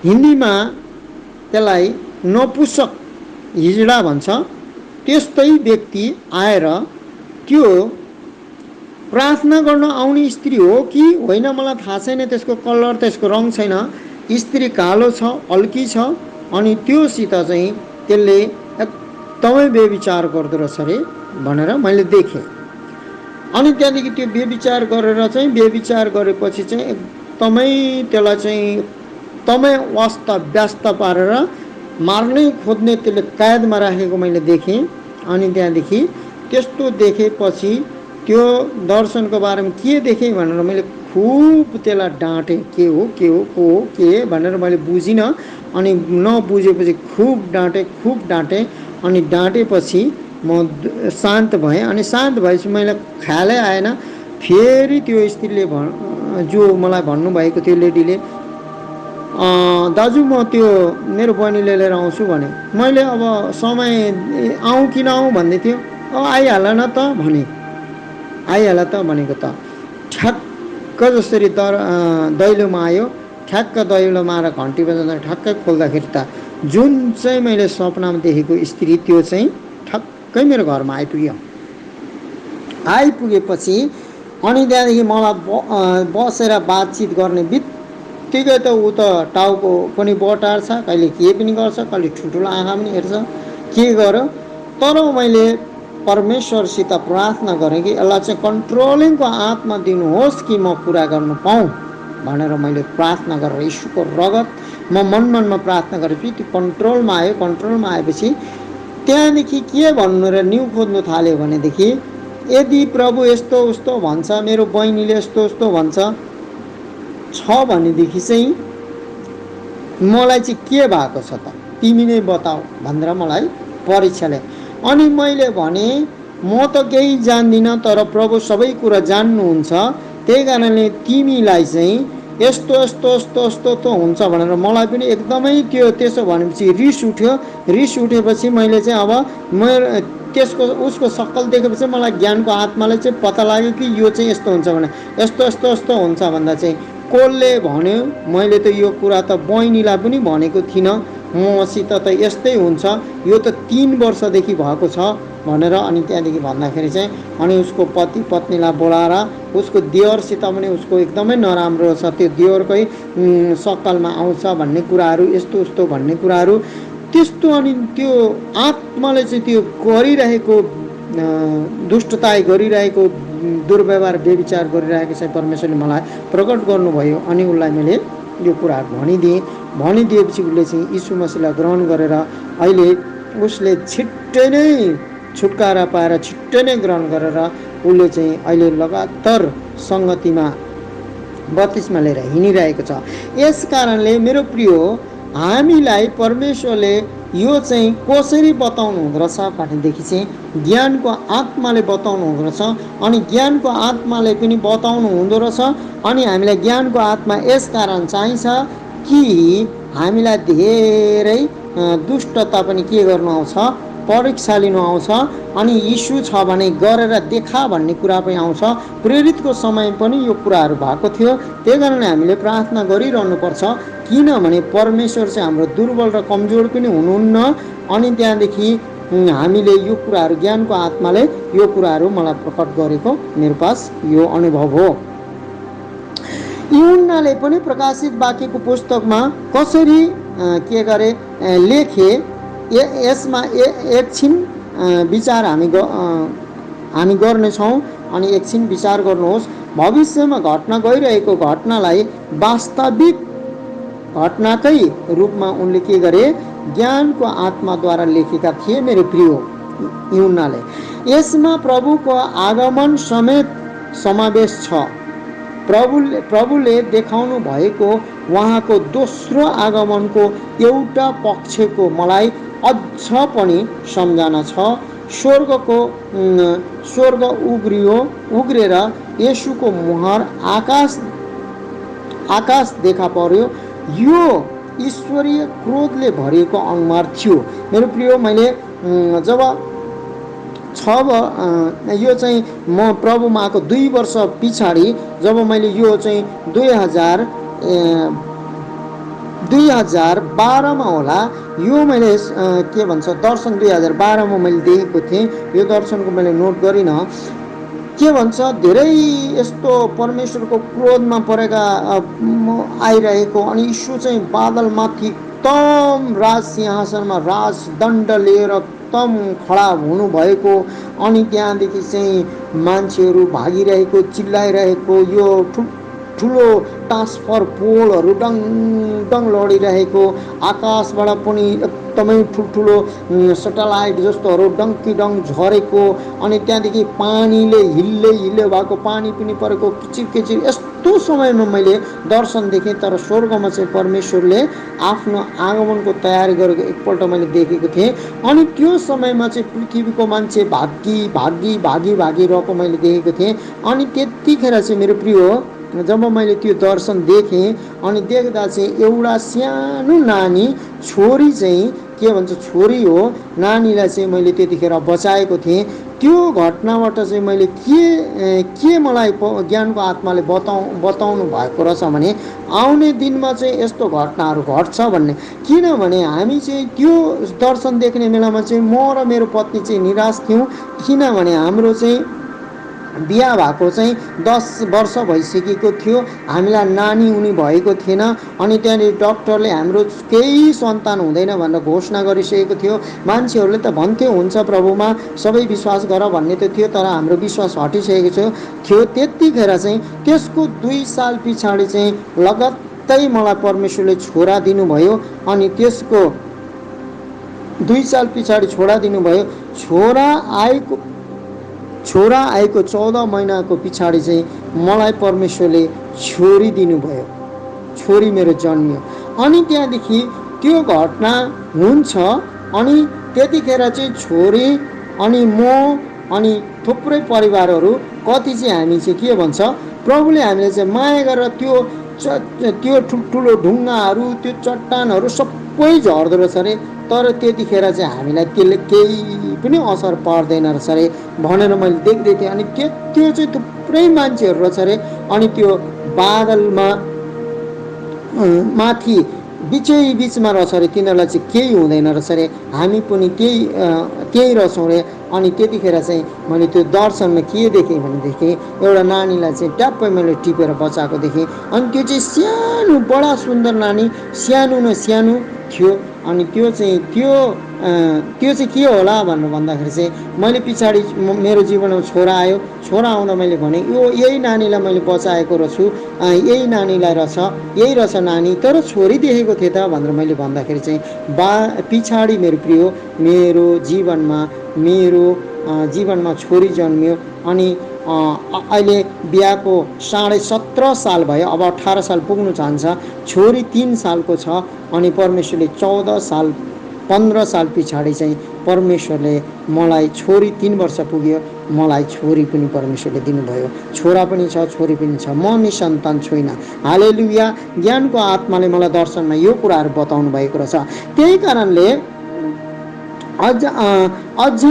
हिन्दीमा त्यसलाई नपुसक हिजडा भन्छ, त्यस्तै व्यक्ति आएर त्यो प्रार्थना गर्न आउने स्त्री हो कि होइन मलाई थाहा छैन, त्यसको कलर त्यसको रङ छैन, स्त्री कालो छ, हल्की छ, अनि त्योसित चाहिँ त्यसले एकदमै व्यभिचार गर्दो रहेछ अरे भनेर मैले देखेँ। अनि त्यहाँदेखि त्यो व्यभिचार गरेर चाहिँ, व्यभिचार गरेपछि चाहिँ एकदमै त्यसलाई चाहिँ एकदमै वास्त व्यस्त पारेर मार्नै खोज्ने त्यसले कैदमा राखेको मैले देखेँ। अनि त्यहाँदेखि त्यस्तो देखेपछि त्यो दर्शनको बारेमा के देखेँ भनेर मैले खुब त्यसलाई डाँटेँ, के हो को हो के भनेर मैले बुझिनँ। अनि नबुझेपछि खुब डाँटेँ। अनि डाँटेपछि म शान्त भएँ। अनि शान्त भएपछि मैले ख्यालै आएन, फेरि त्यो स्त्रीले जो मलाई भन्नुभएको थियो लेडीले, दाजु म त्यो मेरो बहिनीले लिएर आउँछु भने, मैले अब समय आउँ कि नआउँ भन्दै थियो, आइहाल न त भने, आइहाल त भनेको त ठ्याक्क जसरी दैलोमा आयो, ठ्याक्क दैलोमा आएर घन्टी बजाउँदा ठ्याक्कै खोल्दाखेरि त जुन चाहिँ मैले सपनामा देखेको स्त्री त्यो चाहिँ ठ्याक्कै मेरो घरमा आइपुग्यो। आइपुगेपछि अनि त्यहाँदेखि मलाई बसेर बातचित गर्ने बित्तिकै त ऊ त टाउको पनि बटार्छ, कहिले के पनि गर्छ, कहिले ठुल्ठुलो आँखा पनि हेर्छ, के गर्यो। तर मैले परमेश्वरसित प्रार्थना गरेँ कि यसलाई चाहिँ कन्ट्रोलिङको आत्मा दिनुहोस् कि म कुरा गर्नु पाऊँ भनेर मैले प्रार्थना गरेर यीशुको रगत म मनमा प्रार्थना गरेपछि त्यो कन्ट्रोलमा आयो। कन्ट्रोलमा आएपछि त्यहाँदेखि के भन्नु र न्यु खोज्नु थाल्यो भनेदेखि, यदि प्रभु यस्तो उस्तो भन्छ, मेरो बहिनीले यस्तो उस्तो भन्छ छ भनेदेखि चाहिँ मलाई चाहिँ के भएको छ त, तिमी नै बताऊ भनेर मलाई परीक्षा ल्याए। अनि मैले भने म त केही जान्दिनँ, तर प्रभु सबै कुरा जान्नुहुन्छ, त्यही कारणले तिमीलाई चाहिँ यस्तो यस्तो यस्तो यस्तो त हुन्छ भनेर मलाई पनि एकदमै त्यो त्यसो भनेपछि रिस उठ्यो। रिस उठेपछि मैले चाहिँ अब मेरो त्यसको उसको सक्कल देखेपछि मलाई ज्ञानको आत्माले चाहिँ पत्ता लाग्यो कि यो चाहिँ यस्तो हुन्छ भने, यस्तो यस्तो यस्तो हुन्छ भन्दा चाहिँ कसले भन्यो, मैले त यो कुरा त बहिनीलाई पनि भनेको थिइनँ, मसित त यस्तै हुन्छ, यो त 3 वर्षदेखि भएको छ भनेर। अनि त्यहाँदेखि भन्दाखेरि चाहिँ अनि उसको पति पत्नीलाई बोलाएर उसको दियरसित पनि उसको एकदमै नराम्रो छ, त्यो दियरकै सक्कलमा आउँछ भन्ने कुराहरू, यस्तो उस्तो भन्ने कुराहरू त्यस्तो। अनि त्यो आत्माले चाहिँ त्यो गरिरहेको दुष्टताइ गरिरहेको दुर्व्यवहार व्यभिचार गरिरहेको चाहिँ परमेश्वरले मलाई प्रकट गर्नुभयो। अनि उसलाई मैले यो कुराहरू भनिदिएपछि उसले चाहिँ यीशु मसीहलाई ग्रहण गरेर अहिले उसले छिट्टै नै छुटकारा पाएर छिट्टै नै ग्रहण गरेर उसले चाहिँ अहिले लगातार सङ्गतिमा बत्तिसमा लिएर हिँडिरहेको छ। यस कारणले मेरो प्रिय, हामीलाई परमेश्वरले यो चाहिँ कसरी बताउनु हुँदो रहेछ भनेदेखि चाहिँ ज्ञानको आत्माले बताउनु हुँदो रहेछ। अनि ज्ञानको आत्माले पनि बताउनु हुँदो रहेछ। अनि हामीलाई ज्ञानको आत्मा यस कारण चाहिन्छ कि हामीलाई धेरै दुष्टता पनि के गर्नु आउँछ, परीक्षा लिनु आउँछ। अनि यीशु छ भने गरेर देखा भन्ने कुरा पनि आउँछ। प्रेरितको समय पनि यो कुराहरू भएको थियो। त्यही कारणले हामीले प्रार्थना गरिरहनुपर्छ, किनभने परमेश्वर चाहिँ हाम्रो दुर्बल र कमजोर पनि हुनुहुन्न। अनि त्यहाँदेखि हामीले यो कुराहरू ज्ञानको आत्माले यो कुराहरू मलाई प्रकट गरेको मेरो पास यो अनुभव हो। यूहन्नाले पनि प्रकाशित वाक्यको पुस्तकमा कसरी के गरे लेखे यसमा एकछिन विचार हामी गर्नेछौँ। अनि एकछिन विचार गर्नुहोस्। भविष्यमा घट्न गइरहेको घटनालाई वास्तविक घटनाकै रूपमा उनले के गरे ज्ञानको आत्माद्वारा लेखेका थिए मेरो प्रिय यूहन्नाले। यसमा प्रभुको आगमन समेत समावेश छ। प्रभुले देखाउनु भएको उहाँको दोस्रो आगमनको एउटा पक्षको मलाई अझ पनि सम्झना छ। स्वर्ग उग्रेर येशूको मुहार आकाश देखा पर्यो। यो ईश्वरीय क्रोधले भरिएको अनुहार थियो मेरो प्रिय। मैले जब यो चाहिँ म प्रभुमा आएको 2 वर्ष पछाडि जब मैले यो चाहिँ 2012 मा होला यो मैले के भन्छ दर्शन 2012 मा मैले देखेको थिएँ। यो दर्शनको मैले नोट गरिनँ। के भन्छ धेरै यस्तो परमेश्वरको क्रोधमा परेका आइरहेको अनि यीशु चाहिँ बादलमाथि एकदम राज सिंहासनमा राजदण्ड लिएर एकदम खडा हुनुभएको अनि त्यहाँदेखि चाहिँ मान्छेहरू भागिरहेको चिल्लाइरहेको यो ठुलो ट्रान्सफर पोलहरू डङ डङ लडिरहेको आकाशबाट पनि एकदमै ठुल्ठुलो सैटेलाइट जस्तोहरू डङ्की डङ झरेको अनि त्यहाँदेखि पानीले हिल्ले भएको पानी पनि परेको किचिर यस्तो समयमा मैले दर्शन देखेँ। तर स्वर्गमा चाहिँ परमेश्वरले आफ्नो आगमनको तयारी गरेको एकपल्ट मैले देखेको थिएँ। अनि त्यो समयमा चाहिँ पृथ्वीको मान्छे भागिरहेको मैले देखेको थिएँ। अनि त्यतिखेर चाहिँ मेरो प्रिय जब मैले त्यो दर्शन देखेँ अनि देख्दा चाहिँ एउटा सानो नानी छोरी चाहिँ के भन्छ छोरी हो नानीलाई चाहिँ मैले त्यतिखेर बचाएको थिएँ। त्यो घटनाबाट चाहिँ मैले के मलाई ज्ञानको आत्माले बताउनु भएको रहेछ भने आउने दिनमा चाहिँ यस्तो घटनाहरू घट्छ भन्ने। किनभने हामी चाहिँ त्यो दर्शन देख्ने बेलामा चाहिँ म र मेरो पत्नी चाहिँ निराश थियौँ। किनभने हाम्रो चाहिँ बिहा भएको चाहिँ 10 वर्ष भइसकेको थियो। हामीलाई नानी उनी भएको थिएन। अनि त्यहाँनिर डक्टरले हाम्रो केही सन्तान हुँदैन भनेर घोषणा गरिसकेको थियो। मान्छेहरूले त भन्थे हुन्छ प्रभुमा सबै विश्वास गर भन्ने त थियो। तर हाम्रो विश्वास हटिसकेको थियो। त्यतिखेर चाहिँ त्यसको 2 साल पछाडि चाहिँ लगत्तै मलाई परमेश्वरले छोरा दिनुभयो। अनि त्यसको 2 साल पछाडि छोरा दिनुभयो। छोरा आएको 14 महिनाको पछाडि चाहिँ मलाई परमेश्वरले छोरी दिनुभयो। छोरी मेरो जन्मियो। अनि त्यहाँदेखि त्यो घटना हुन्छ। अनि त्यतिखेर चाहिँ छोरी अनि म अनि थुप्रै परिवारहरू कति चाहिँ हामी चाहिँ के भन्छ प्रभुले हामीले चाहिँ माया गरेर त्यो ठुल्ठुलो ढुङ्गाहरू त्यो चट्टानहरू सबै झर्दो रहेछ अरे। तर त्यतिखेर चाहिँ हामीलाई त्यसले केही पनि असर पर्दैन रहेछ अरे भनेर मैले देख्दै थिएँ। अनि त्यो चाहिँ थुप्रै मान्छेहरू रहेछ अरे। अनि त्यो बादलमा माथि बिचमा रहेछ अरे। तिनीहरूलाई चाहिँ केही हुँदैन रहेछ अरे। हामी पनि त्यही रहेछौँ अरे। अनि त्यतिखेर चाहिँ मैले त्यो दर्शनमा के देखेँ भनेदेखि एउटा नानीलाई चाहिँ ट्याप्पै मैले टिपेर बचाएको देखेँ। अनि त्यो चाहिँ सानो बडा सुन्दर नानी सानो न सानो थियो। अनि त्यो चाहिँ के होला भनेर भन्दाखेरि चाहिँ मैले पछाडि मेरो जीवनमा छोरा आयो। छोरा आउँदा मैले भने यही नानीलाई मैले बचाएको रहेछु। यही नानीलाई यही रहेछ नानी। तर छोरी देखेको थिएँ त भनेर मैले भन्दाखेरि चाहिँ पछाडि मेरो प्रिय मेरो जीवनमा छोरी जन्मियो। अनि अहिले बिहाको 17.5 साल भयो। अब 18 साल पुग्नु चाहन्छ। छोरी 3 सालको छ। अनि परमेश्वरले 15 साल पछाडि चाहिँ परमेश्वरले मलाई छोरी 3 वर्ष पुग्यो। मलाई छोरी पनि परमेश्वरले दिनुभयो। छोरा पनि छ छोरी पनि छ। म निसन्तान छुइनँ। हालेलुया। ज्ञानको आत्माले मलाई दर्शनमा यो कुराहरू बताउनु भएको रहेछ। त्यही कारणले अझ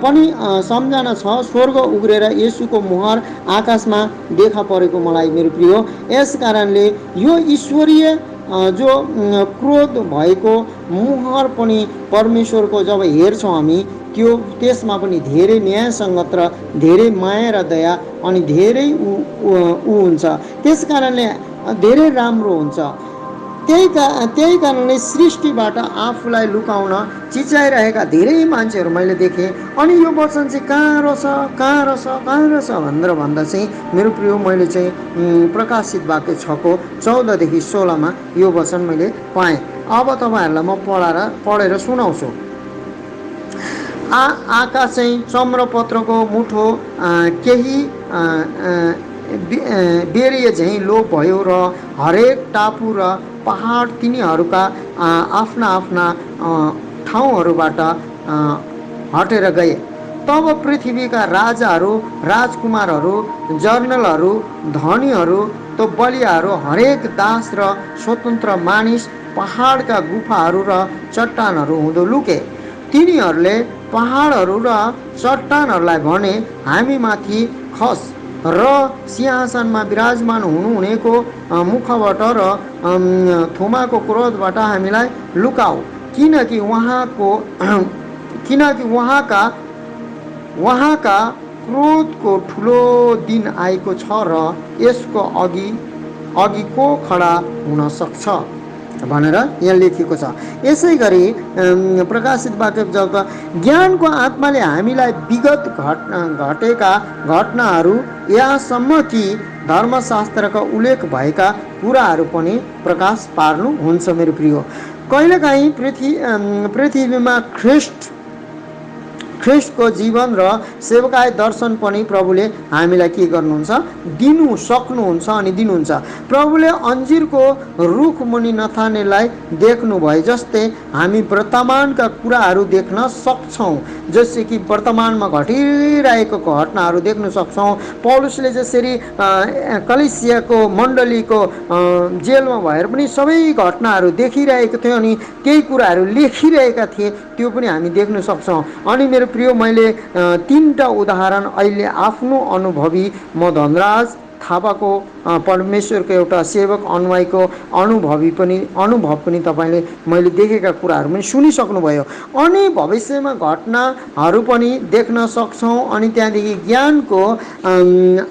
पनि सम्झना छ। स्वर्ग उग्रेर येशूको मुहार आकाशमा देखा परेको मलाई मेरो प्रिय। यस कारणले यो ईश्वरीय जो क्रोध भएको मुहर पनि परमेश्वरको जब हेर्छौँ हामी त्यो त्यसमा पनि धेरै न्यायसङ्गत र धेरै माया र दया अनि धेरै ऊ हुन्छ। त्यस कारणले धेरै राम्रो हुन्छ। त्यही कारणले सृष्टिबाट आफूलाई लुकाउन चिच्याइरहेका धेरै मान्छेहरू मैले देखेँ। अनि यो वचन चाहिँ कहाँ रहेछ कहाँ रहेछ कहाँ रहेछ भनेर भन्दा चाहिँ मेरो प्रिय मैले चाहिँ प्रकाशित वाक्य 6को 14देखि 16मा यो वचन मैले पाएँ। अब तपाईँहरूलाई म पढेर सुनाउँछु। आकाश चाहिँ चम्रपत्रको मुठो केही बेरिए झैँ लोप भयो र हरेक टापु र पहाड तिनीहरूका आफ्ना आफ्ना ठाउँहरूबाट हटेर गए। तब पृथ्वीका राजाहरू, राजकुमारहरू, जर्नलहरू, धनीहरू, तो बलियाहरू, हरेक दास र स्वतन्त्र मानिस पहाडका गुफाहरू र चट्टानहरू हुँदो लुके। तिनीहरूले पहाडहरू र चट्टानहरूलाई भने, हामी माथि खस र सिंहासनमा विराजमान हुनुहुनेको मुखबाट र थुमाको क्रोधबाट हामीलाई लुकाऊ, किनकि उहाँका क्रोधको ठुलो दिन आएको छ र यसको अघि को खडा हुन सक्छ भनेर यहाँ लेखिएको छ। यसै गरी प्रकाशित वाक्य जब ज्ञानको आत्माले हामीलाई विगत घटेका घटनाहरू यहाँसम्म कि धर्मशास्त्रका उल्लेख भएका कुराहरू पनि प्रकाश पार्नुहुन्छ। मेरो प्रिय, कहिलेकाहीँ पृथ्वीमा ख्रिस्टको जीवन र सेवकाई दर्शन पनि प्रभुले हामीलाई के गर्नुहुन्छ, दिनु सक्नुहुन्छ अनि दिनुहुन्छ। प्रभुले अन्जिरको रुख मुनि नथानेलाई देख्नु भए जस्तै हामी वर्तमानका कुराहरू देख्न सक्छौँ, जस्तै कि वर्तमानमा घटिरहेको घटनाहरू देख्न सक्छौँ। पौलुसले जसरी कलिसियाको मण्डलीको जेलमा भएर पनि सबै घटनाहरू देखिरहेको थियो अनि केही कुराहरू लेखिरहेका थिए, त्यो पनि हामी देख्न सक्छौँ। अनि मेरो प्रिय, मैले 3टा उदाहरण अहिले आफ्नो अनुभवी म धनराज थापाको परमेश्वरको एउटा सेवक अनुयायीको अनुभव पनि तपाईँले मैले देखेका कुराहरू पनि सुनिसक्नुभयो। अनि भविष्यमा घटनाहरू पनि देख्न सक्छौँ। अनि त्यहाँदेखि ज्ञानको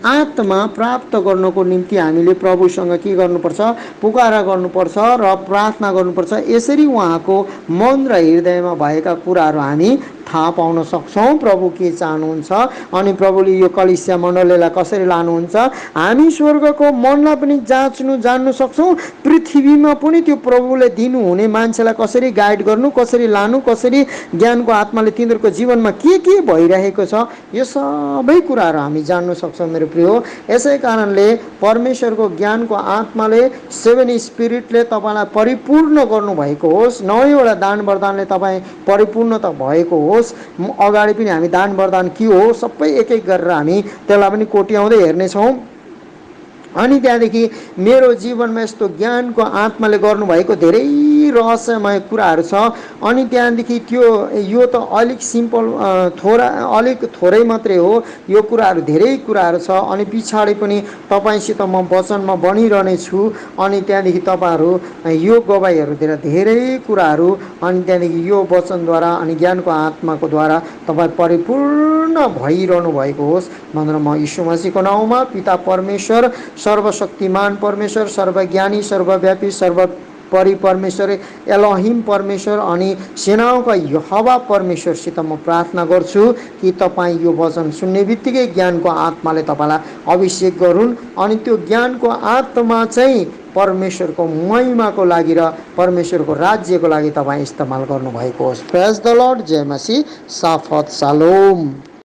आत्मा प्राप्त गर्नको निम्ति हामीले प्रभुसँग के गर्नुपर्छ, पुकारा गर्नुपर्छ र प्रार्थना गर्नुपर्छ। यसरी उहाँको मन र हृदयमा भएका कुराहरू हामी थाहा पाउन सक्छौँ प्रभु के चाहनुहुन्छ अनि प्रभुले यो कलिसिया मण्डलीलाई कसरी लानुहुन्छ। हामी स्वर्गको मनलाई पनि जान्नु सक्छौँ, पृथ्वीमा पनि त्यो प्रभुले दिनुहुने मान्छेलाई कसरी गाइड गर्नु, कसरी लानु, कसरी ज्ञानको आत्माले तिनीहरूको जीवनमा के भइरहेको छ, यो सबै कुराहरू हामी जान्नु सक्छौँ। मेरो प्रिय, यसै कारणले परमेश्वरको ज्ञानको आत्माले 7 स्पिरिटले तपाईँलाई परिपूर्ण गर्नुभएको होस्, 9वटा दान वरदानले तपाईँ परिपूर्णता भएको होस्। अगाडि पनि हामी दान वरदान के हो सबै एक एक गरेर हामी त्यसलाई पनि कोट्याउँदै हेर्नेछौँ। अनि त्यहाँदेखि मेरो जीवनमा यस्तो ज्ञानको आत्माले गर्नुभएको धेरै रहस्यमय कुराहरू छ। अनि त्यहाँदेखि यो त अलिक सिम्पल अलिक थोरै मात्रै हो, यो कुराहरू धेरै कुराहरू छ। अनि पछाडि पनि तपाईँसित म वचनमा बनिरहने छु। अनि त्यहाँदेखि तपाईँहरू यो गवाईहरू दिएर धेरै कुराहरू अनि त्यहाँदेखि यो वचनद्वारा अनि ज्ञानको आत्माको द्वारा तपाईँ परिपूर्ण भइरहनु भएको होस् भनेर म यीशु मसीहको नाउँमा पिता परमेश्वर, सर्वशक्तिमान परमेश्वर, सर्वज्ञानी, सर्वव्यापी, सर्वपरि परमेश्वर एलोहिम परमेश्वर अनि सेनाओंका यहोवा परमेश्वरसित म प्रार्थना गर्छु कि तपाईँ यो वचन सुन्ने बित्तिकै ज्ञानको आत्माले तपाईँलाई अभिषेक गरून् अनि त्यो ज्ञानको आत्मा चाहिँ परमेश्वरको महिमाको लागि र परमेश्वरको राज्यको लागि तपाईँ इस्तेमाल गर्नुभएको होस्। Praise the Lord. जय मसीह। साफत शालोम।